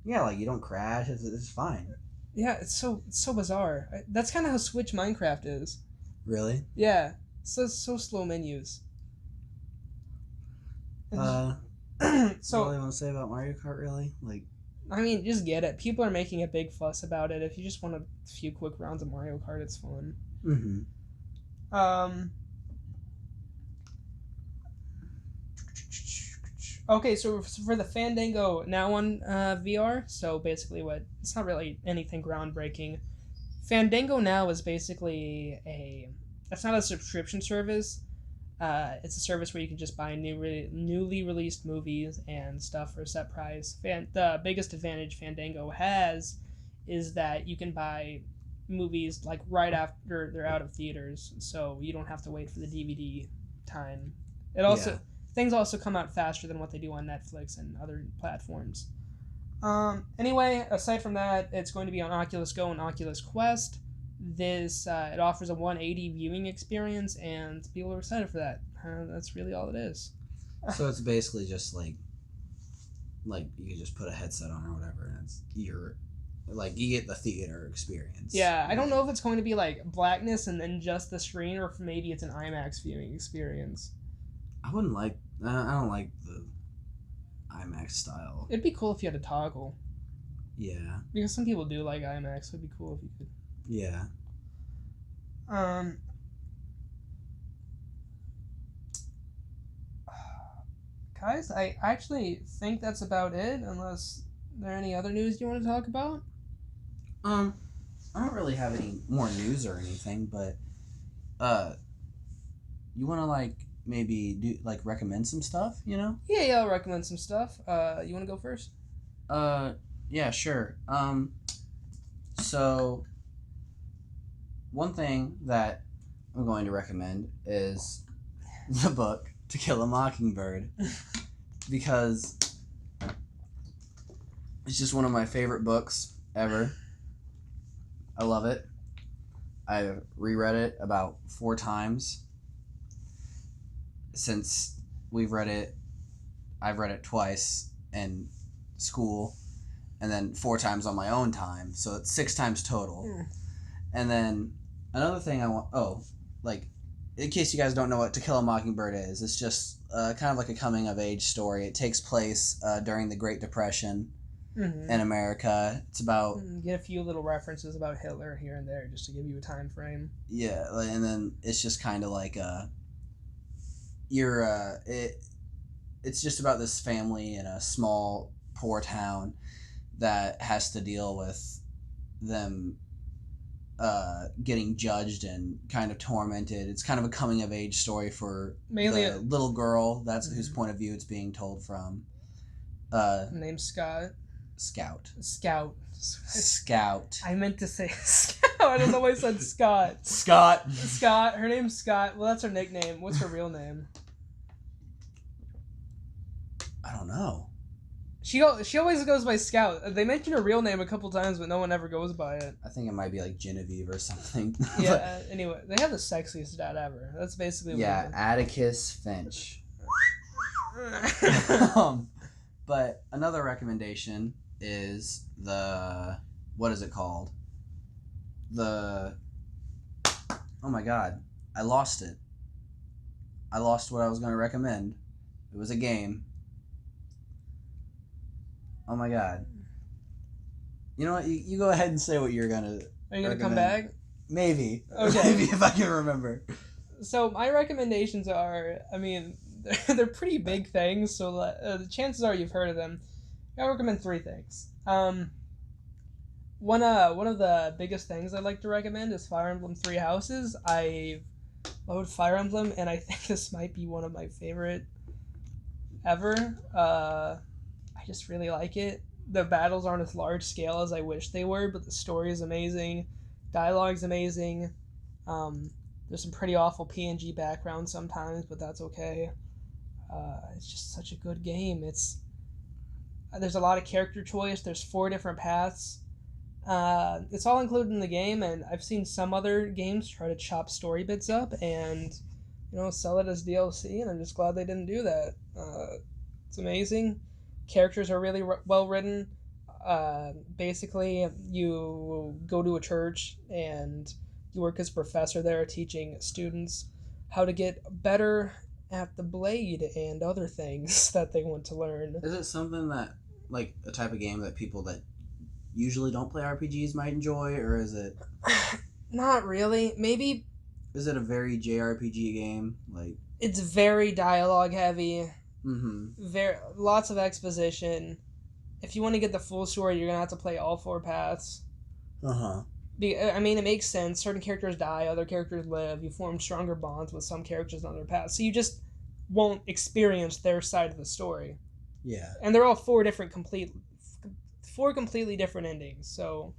Yeah, you don't crash. It's fine. Yeah, it's so bizarre. That's kind of how Switch Minecraft is. Really? Yeah. So slow menus. So all you want to say about Mario Kart, really? Just get it. People are making a big fuss about it. If you just want a few quick rounds of Mario Kart, it's fun. Okay, so for the Fandango Now on VR, so basically it's not really anything groundbreaking. Fandango Now is basically it's not a subscription service. It's a service where you can just buy newly released movies and stuff for a set price. The biggest advantage Fandango has is that you can buy movies like right after they're out of theaters, so you don't have to wait for the DVD time. It also things also come out faster than what they do on Netflix and other platforms. Anyway, aside from that, it's going to be on Oculus Go and Oculus Quest. This it offers a 180 viewing experience, and people are excited for that. That's really all it is. So it's basically just like you just put a headset on or whatever, and it's you get the theater experience. Yeah, I don't know if it's going to be like blackness and then just the screen, or if maybe it's an IMAX viewing experience. I don't like the IMAX style. It'd be cool if you had a toggle. Yeah. Because some people do like IMAX. It'd be cool if you could. Yeah. Guys, I actually think that's about it, unless there are any other news you want to talk about? I don't really have any more news or anything, but you want to maybe do recommend some stuff, you know? Yeah, I'll recommend some stuff. You want to go first? Yeah, sure. So one thing that I'm going to recommend is the book To Kill a Mockingbird, because it's just one of my favorite books ever. I love it. I've reread it about 4 times since we've read it. I've read it twice in school, and then 4 times on my own time, so it's 6 times total. And then another thing I want, in case you guys don't know what To Kill a Mockingbird is, it's just kind of like a coming of age story. It takes place during the Great Depression in America. It's about get a few little references about Hitler here and there just to give you a time frame. Yeah, and then it's just kind of like it's just about this family in a small poor town that has to deal with them getting judged and kind of tormented. It's kind of a coming of age story for mainly the little girl. That's whose point of view it's being told from. Name's Scott. Scout. I meant to say Scout. I don't know why I said Scott. Scott. Her name's Scott. Well, that's her nickname. What's her real name? I don't know. She always goes by Scout. They mention her real name a couple times, but no one ever goes by it. I think it might be like Genevieve or something. Yeah. Anyway, they have the sexiest dad ever. That's basically what Atticus Finch. But another recommendation is what is it called? Oh my god, I lost it. I lost what I was going to recommend. It was a game. Oh my god. You know what? You go ahead and say what you're going to. Are you going to come back? Maybe. Okay. Maybe if I can remember. So my recommendations are, they're pretty big things, so the chances are you've heard of them. I recommend 3 things. One of the biggest things I'd like to recommend is Fire Emblem 3 Houses. I love Fire Emblem, and I think this might be one of my favorite ever. I just really like it. The battles aren't as large scale as I wish they were, but the story is amazing. Dialogue's amazing. There's some pretty awful PNG background sometimes, but that's okay. It's just such a good game. There's a lot of character choice. There's 4 different paths. It's all included in the game, and I've seen some other games try to chop story bits up and sell it as DLC, and I'm just glad they didn't do that. It's amazing. Characters are really well written. Basically, you go to a church and you work as a professor there, teaching students how to get better at the blade and other things that they want to learn. Is it something that, like, a type of game that people that usually don't play RPGs might enjoy, or is it... Not really. Maybe... Is it a very JRPG game? It's very dialogue heavy. Mm-hmm. Lots of exposition. If you want to get the full story, you're going to have to play all 4 paths. Uh-huh. I mean, it makes sense. Certain characters die, other characters live. You form stronger bonds with some characters on their path, so you just won't experience their side of the story. Yeah. And they're all four completely different endings. So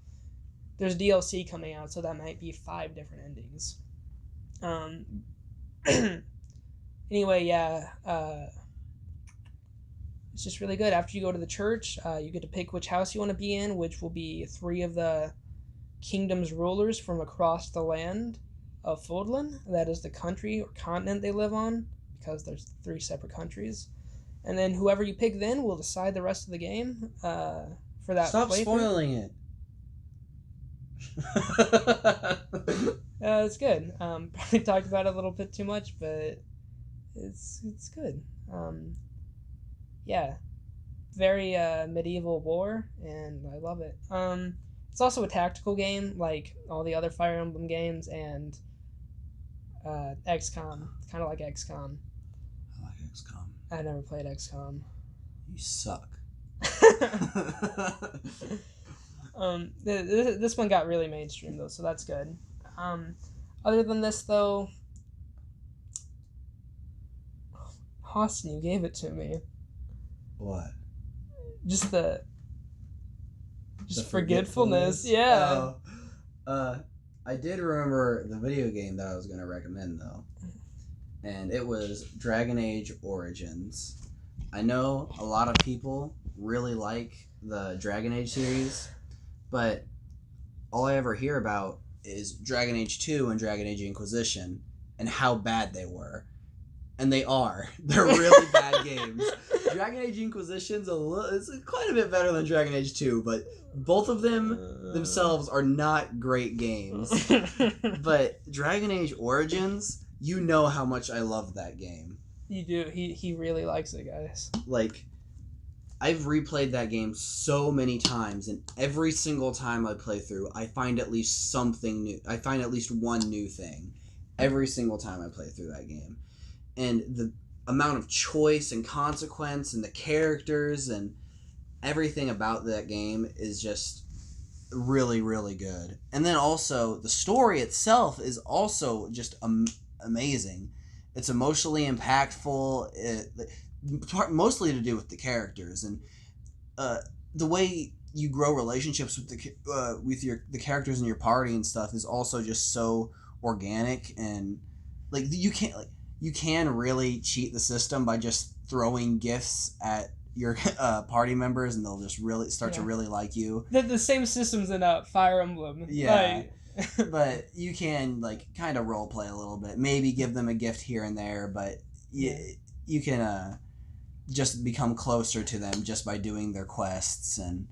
there's DLC coming out, so that might be 5 different endings. Anyway, yeah. It's just really good. After you go to the church, you get to pick which house you want to be in, which will be 3 of the kingdom's rulers from across the land of Fodlan. That is the country or continent they live on, because there's 3 separate countries. And then whoever you pick then will decide the rest of the game for that Stop playthrough. spoiling it. It's good. Probably talked about it a little bit too much, but it's good. Yeah, very medieval war, and I love it. It's also a tactical game, like all the other Fire Emblem games, and XCOM. It's kind of like XCOM. I like XCOM. I never played XCOM. You suck. This one got really mainstream though, so that's good. Other than this though, Austin, you gave it to me. What? Just forgetfulness. Yeah. I did remember the video game that I was going to recommend though, and it was Dragon Age Origins. I know a lot of people really like the Dragon Age series, but all I ever hear about is Dragon Age 2 and Dragon Age Inquisition and how bad they were. And they are. They're really bad games. Dragon Age Inquisition's it's quite a bit better than Dragon Age 2, but both of them themselves are not great games. But Dragon Age Origins, you know how much I love that game. You do. He really likes it, guys. Like, I've replayed that game so many times, and every single time I play through, I find at least something new. I find at least one new thing every single time I play through that game. And the amount of choice and consequence and the characters and everything about that game is just really, really good. And then also, the story itself is also just amazing. It's emotionally impactful, mostly to do with the characters. And the way you grow relationships with the characters in your party and stuff is also just so organic. And like you can really cheat the system by just throwing gifts at your party members, and they'll just really start to really like you. The same system's in Fire Emblem. Yeah. But you can like kind of role play a little bit. Maybe give them a gift here and there, but you can just become closer to them just by doing their quests and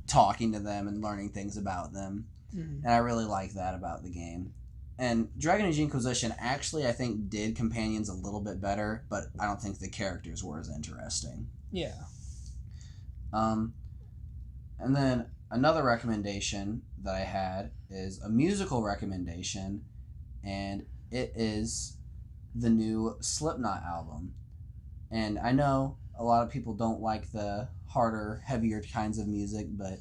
talking to them and learning things about them. Mm-hmm. And I really like that about the game. And Dragon Age Inquisition actually, I think, did companions a little bit better, but I don't think the characters were as interesting. Yeah. And then another recommendation that I had is a musical recommendation, and it is the new Slipknot album. And I know a lot of people don't like the harder, heavier kinds of music, but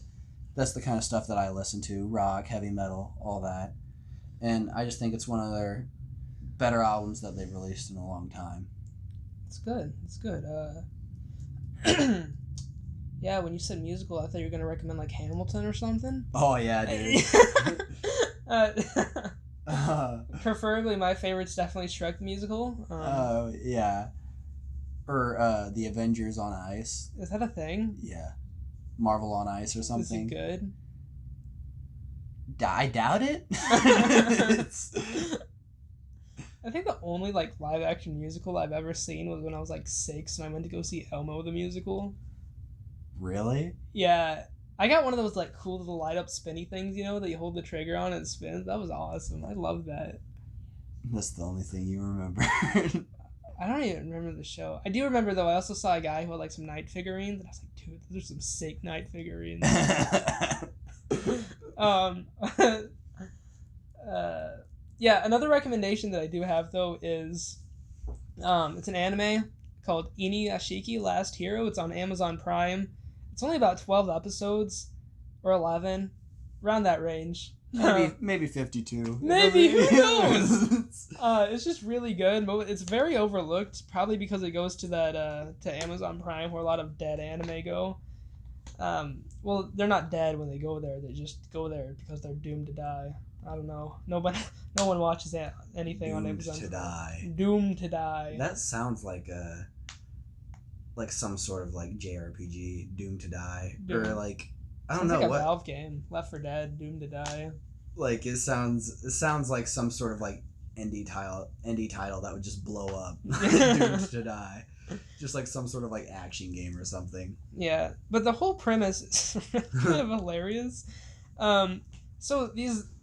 that's the kind of stuff that I listen to: rock, heavy metal, all that. And I just think it's one of their better albums that they've released in a long time. It's good. It's good. Yeah, when you said musical, I thought you were going to recommend like Hamilton or something. Oh, yeah, dude. Preferably, my favorite's definitely Shrek the Musical. Yeah. Or The Avengers on Ice. Is that a thing? Yeah. Marvel on Ice or something. Is it good? I doubt it. I think the only like live action musical I've ever seen was when I was like 6 and I went to go see Elmo the musical. Really? Yeah. I got one of those like cool little light up spinny things, that you hold the trigger on and it spins. That was awesome. I love that. That's the only thing you remember. I don't even remember the show. I do remember though, I also saw a guy who had like some Knight figurines and I was like, dude, those are some sick Knight figurines. Yeah, another recommendation that I do have though is it's an anime called Inuyashiki Last Hero. It's on Amazon Prime. It's only about 12 episodes or 11, around that range. maybe 52. Maybe, who knows? It's just really good. It's very overlooked, probably because it goes to that to Amazon Prime, where a lot of dead anime go. Well, they're not dead when they go there. They just go there because they're doomed to die. I don't know. No one watches anything on Amazon. Doomed to die. Doomed to die. That sounds like some sort of like JRPG, Doomed to Die, or like I don't know like a what Valve game, Left 4 Dead, Doomed to Die. Like it sounds like some sort of like indie title that would just blow up. Doomed to Die. Just like some sort of like action game or something. Yeah, but the whole premise is kind of hilarious. So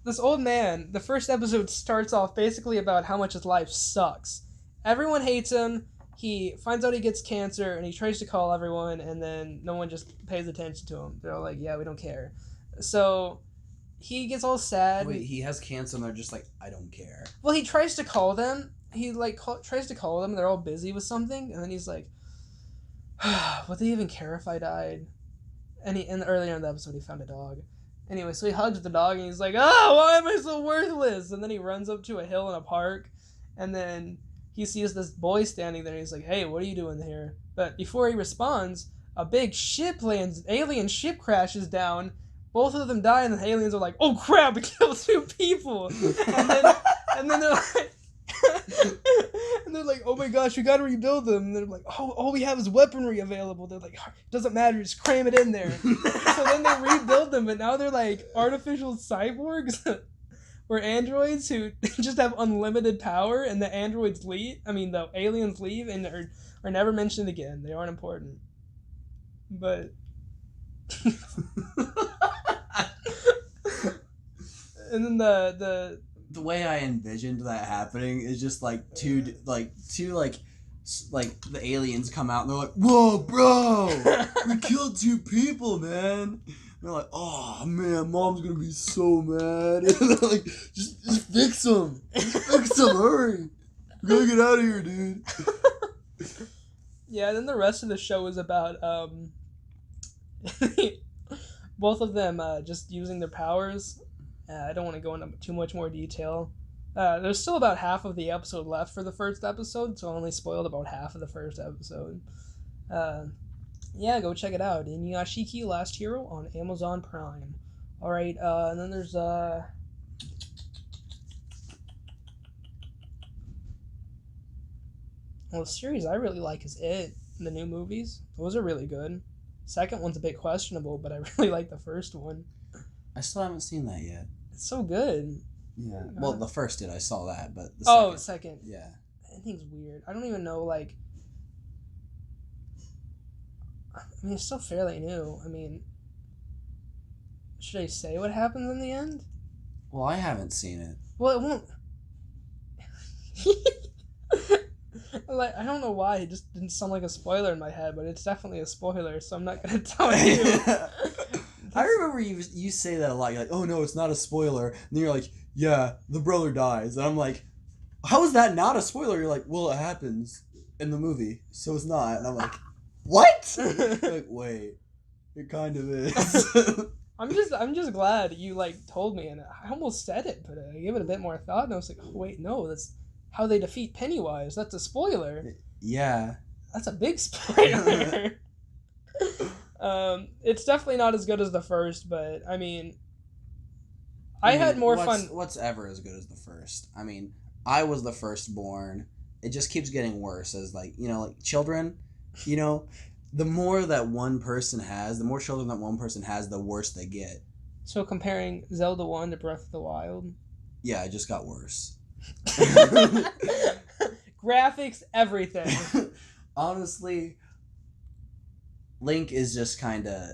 this old man, the first episode starts off basically about how much his life sucks. Everyone hates him. He finds out he gets cancer, and he tries to call everyone, and then no one just pays attention to him. They're all like, yeah, we don't care. So he gets all sad. Wait, he has cancer, and they're just like, I don't care. Well, he tries to call them. He tries to call them. They're all busy with something, and then he's like, would they even care if I died? And earlier in the episode, he found a dog. Anyway, so he hugs the dog, and he's like, oh, why am I so worthless? And then he runs up to a hill in a park, and then he sees this boy standing there, and he's like, hey, what are you doing here? But before he responds, a big alien ship crashes down. Both of them die, and the aliens are like, oh crap, we killed 2 people. And then they're like, and they're like, oh my gosh, we gotta rebuild them. And they're like, oh, all we have is weaponry available. They're like, doesn't matter, just cram it in there. So then they rebuild them, but now they're like artificial cyborgs. Or androids who just have unlimited power, and the aliens leave and are never mentioned again. They aren't important. But and then the way I envisioned that happening is just like two the aliens come out and they're like, whoa, bro, we killed 2 people, man. And they're like, oh man, mom's gonna be so mad. And they're like, just fix them. Fix them, hurry. We gotta get out of here, dude. Yeah, then the rest of the show is about both of them just using their powers. I don't want to go into too much more detail. There's still about half of the episode left for the first episode, so I only spoiled about half of the first episode. Yeah, go check it out. Inuyashiki Last Hero on Amazon Prime. Alright, and then there's, well, the series I really like is It, the new movies. Those are really good. Second one's a bit questionable, but I really like the first one. I still haven't seen that yet. It's so good. Yeah. Well, the first I saw that, but the second. Yeah. That thing's weird. I don't even know, like... I mean, it's still fairly new. I mean... Should I say what happens in the end? Well, I haven't seen it. Well, it won't... Like, I don't know why, it just didn't sound like a spoiler in my head, but it's definitely a spoiler, so I'm not gonna tell you. I remember you say that a lot. You're like, oh no, it's not a spoiler. And then you're like, yeah, the brother dies. And I'm like, how is that not a spoiler? You're like, well, it happens in the movie, so it's not. And I'm like, what? You're like, wait, it kind of is. I'm just glad you, like, told me, and I almost said it, but I gave it a bit more thought, and I was like, oh, wait, no, that's how they defeat Pennywise. That's a spoiler. Yeah. That's a big spoiler. It's definitely not as good as the first, but, I mean, I had more fun. What's ever as good as the first? I mean, I was the firstborn. It just keeps getting worse as, like, you know, like, children, you know, the more that one person has, the more children that one person has, the worse they get. So comparing Zelda 1 to Breath of the Wild? Yeah, it just got worse. Graphics, everything. Honestly, Link is just kind of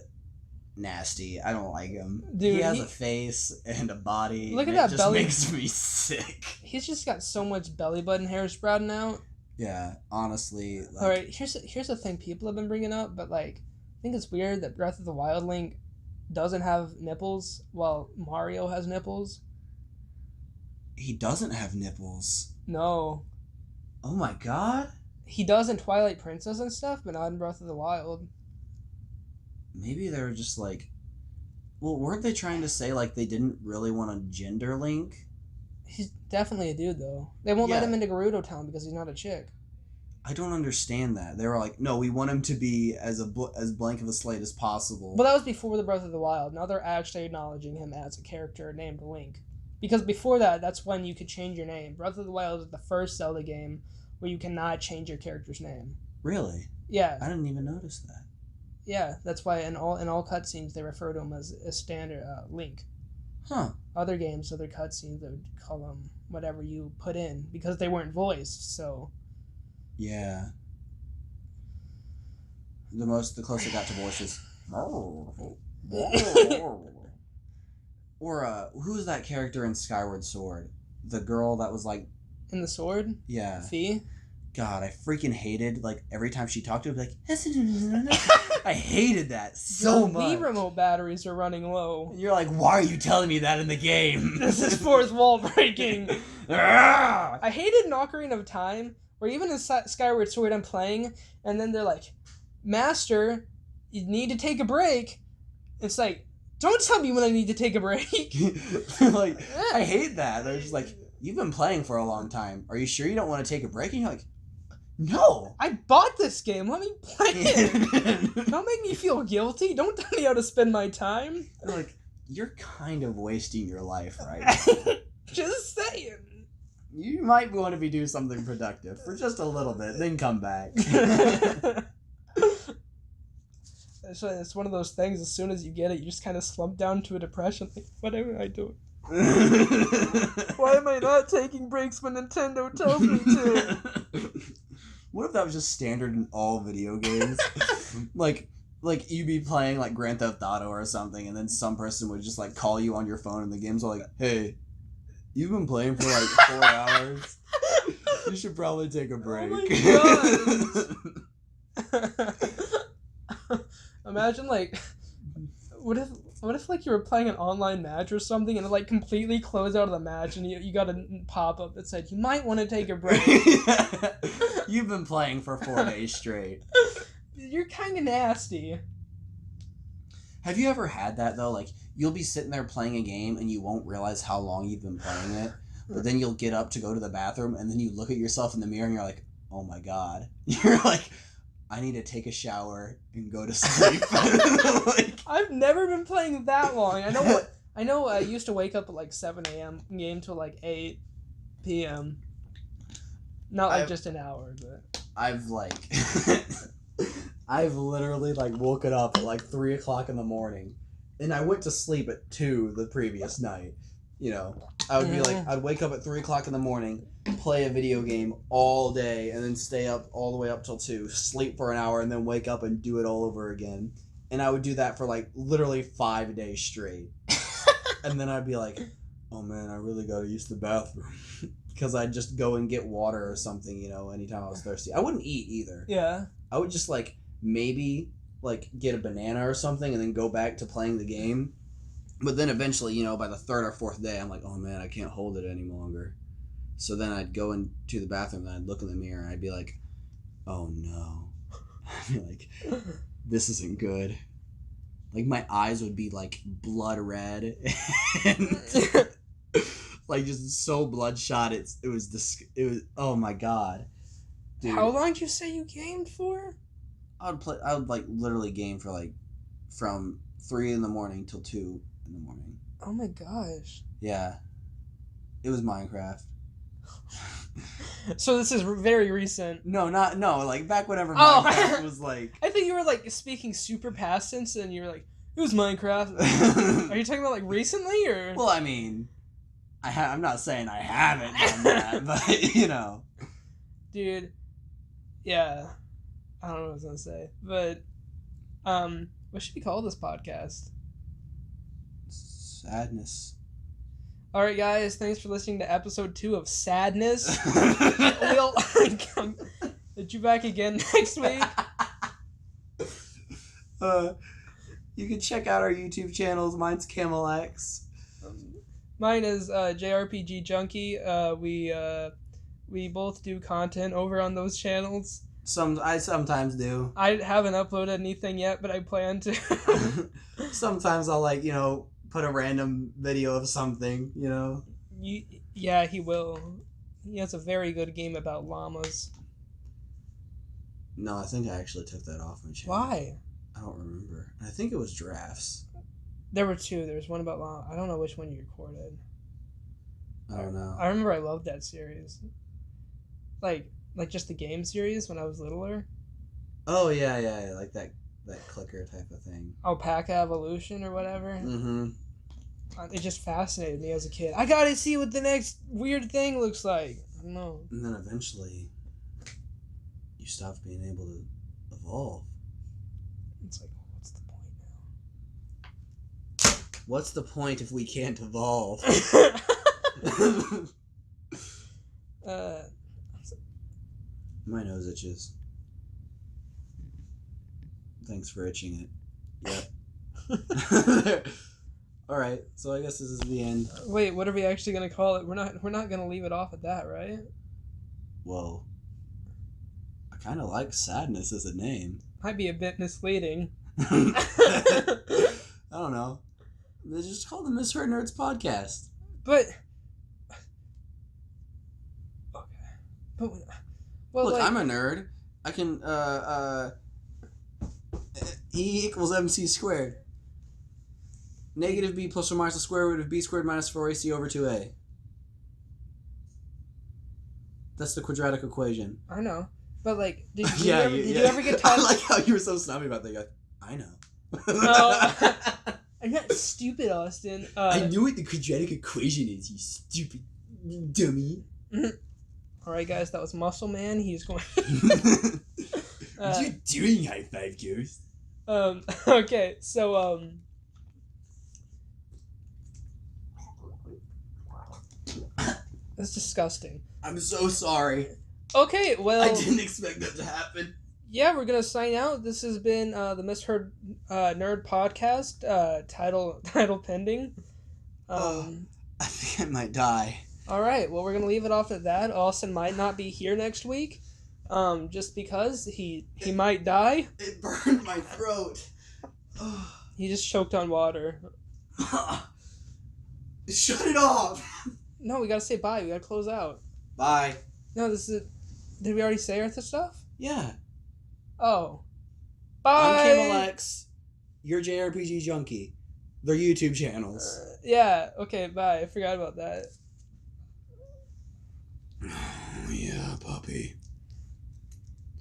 nasty. I don't like him. Dude, he has a face and a body. Look at that belly. It just makes me sick. He's just got so much belly button hair sprouting out. Yeah, honestly. Like, all right, here's the thing people have been bringing up, but like, I think it's weird that Breath of the Wild Link doesn't have nipples while Mario has nipples. He doesn't have nipples. No. Oh my god. He does in Twilight Princess and stuff, but not in Breath of the Wild. Maybe they were just like, Well, weren't they trying to say, like, they didn't really want a gender link? He's definitely a dude, though. They won't let Yeah. him into Gerudo Town because he's not a chick. I don't understand that. They were like, no, we want him to be as blank of a slate as possible. But that was before the Breath of the Wild. Now they're actually acknowledging him as a character named Link. Because before that, that's when you could change your name. Breath of the Wild is the first Zelda game where you cannot change your character's name. Really? Yeah. I didn't even notice that. Yeah, that's why in all cutscenes they refer to him as a standard Link. Huh. Other games, other cutscenes, they would call him whatever you put in because they weren't voiced. So Yeah. The closer it got to voices. Or who's that character in Skyward Sword? The girl that was like in the sword, yeah. Fee. God, I freaking hated like every time she talked to him, like I hated that so The much. Wii remote batteries are running low. You're like, why are you telling me that in the game? This is fourth wall breaking. I hated in Ocarina of Time, where even in Skyward Sword I'm playing, and then they're like, Master, you need to take a break. It's like, don't tell me when I need to take a break. Like, I hate that. They're just like, you've been playing for a long time. Are you sure you don't want to take a break? And you're like, no. I bought this game. Let me play it. Don't make me feel guilty. Don't tell me how to spend my time. They're like, you're kind of wasting your life right now. Just saying. You might want to be doing something productive for just a little bit, then come back. It's one of those things, as soon as you get it, you just kind of slump down to a depression. Like, what am I doing? Why am I not taking breaks when Nintendo tells me to? What if that was just standard in all video games? like you be playing like Grand Theft Auto or something, and then some person would just like call you on your phone, and the game's all like, "Hey, you've been playing for like 4 hours. You should probably take a break." Oh my God. Imagine like, what if like you were playing an online match or something and it like completely closed out of the match and you got a pop up that said you might want to take a break. You've been playing for 4 days straight. You're kind of nasty. Have you ever had that though? Like you'll be sitting there playing a game and you won't realize how long you've been playing it, but then you'll get up to go to the bathroom and then you look at yourself in the mirror and you're like, oh my God. You're like, I need to take a shower and go to sleep. Like, I've never been playing that long. I know I used to wake up at like 7 a.m. game till like 8 p.m. Not like just an hour, but I've literally like woken up at like 3 o'clock in the morning, and I went to sleep at 2 the previous night. You know, I would be like, I'd wake up at 3 o'clock in the morning, play a video game all day, and then stay up all the way up till 2, sleep for an hour, and then wake up and do it all over again. And I would do that for like literally 5 days straight. And then I'd be like, oh man, I really gotta use the bathroom. Because I'd just go and get water or something, you know, anytime I was thirsty. I wouldn't eat either. yeah. I would just like maybe like get a banana or something and then go back to playing the game. But then eventually, you know, by the 3rd or 4th day, I'm like, oh man, I can't hold it any longer. So then I'd go into the bathroom and I'd look in the mirror and I'd be like, oh no. I'd be like, this isn't good. Like my eyes would be like blood red and like just so bloodshot. It was oh my God. Dude. How long did you say you gamed for? I would like literally game for like from 3 in the morning till 2 in the morning. Oh my gosh. Yeah. It was Minecraft. So this is very recent. No, like back whenever Minecraft was like... I think you were like speaking super past tense and you were like, it was Minecraft. Are you talking about like recently or? Well, I mean, I'm not saying I haven't done that, but you know. Dude, yeah. I don't know what I was gonna say. But what should we call this podcast? Sadness. Alright guys, thanks for listening to episode 2 of Sadness. We'll get you back again next week. You can check out our YouTube channels. Mine's CamelX. Mine is JRPG Junkie. We both do content over on those channels. I sometimes do. I haven't uploaded anything yet, but I plan to. Sometimes I'll like, put a random video of something, Yeah, he will. He has a very good game about llamas. No, I think I actually took that off my channel. Why? I don't remember. I think it was giraffes. There were two. There was one about llama. I don't know which one you recorded. I don't know. I remember I loved that series. Like just the game series when I was littler. Oh yeah, like that clicker type of thing. Alpaca Evolution or whatever. Mm-hmm. It just fascinated me as a kid. I gotta see what the next weird thing looks like. I don't know. And then eventually, you stopped being able to evolve. It's like, what's the point now? What's the point if we can't evolve? My nose itches. Thanks for itching it. Yep. All right, so I guess this is the end. Wait, what are we actually gonna call it? We're not gonna leave it off at that, right? Whoa. I kind of like sadness as a name. Might be a bit misleading. I don't know. They just call the Misheardnerds podcast. But okay, but well, look, like, I'm a nerd. I can E equals MC squared. Negative B plus or minus the square root of B squared minus 4AC over 2A. That's the quadratic equation. I know, but like, did you ever get taught? I like how you were so snobby about that. You're like, I know. No, I'm not stupid, Austin. I knew what the quadratic equation is, you stupid dummy. All right, guys, that was Muscle Man. He's going. What you doing, High Five Ghost? Okay, so that's disgusting. I'm so sorry. Okay, well, I didn't expect that to happen. Yeah, we're gonna sign out. This has been the Misheard Nerd podcast. Title pending. I think I might die. All right. Well, we're gonna leave it off at that. Austin might not be here next week, just because he might die. It burned my throat. He just choked on water. Shut it off. No, we gotta say bye. We gotta close out. Bye. No, this is. Did we already say our stuff? Yeah. Oh. Bye. I'm Kim You're JRPG Junkie. They're YouTube channels. Yeah. Okay. Bye. I forgot about that. Oh yeah, puppy.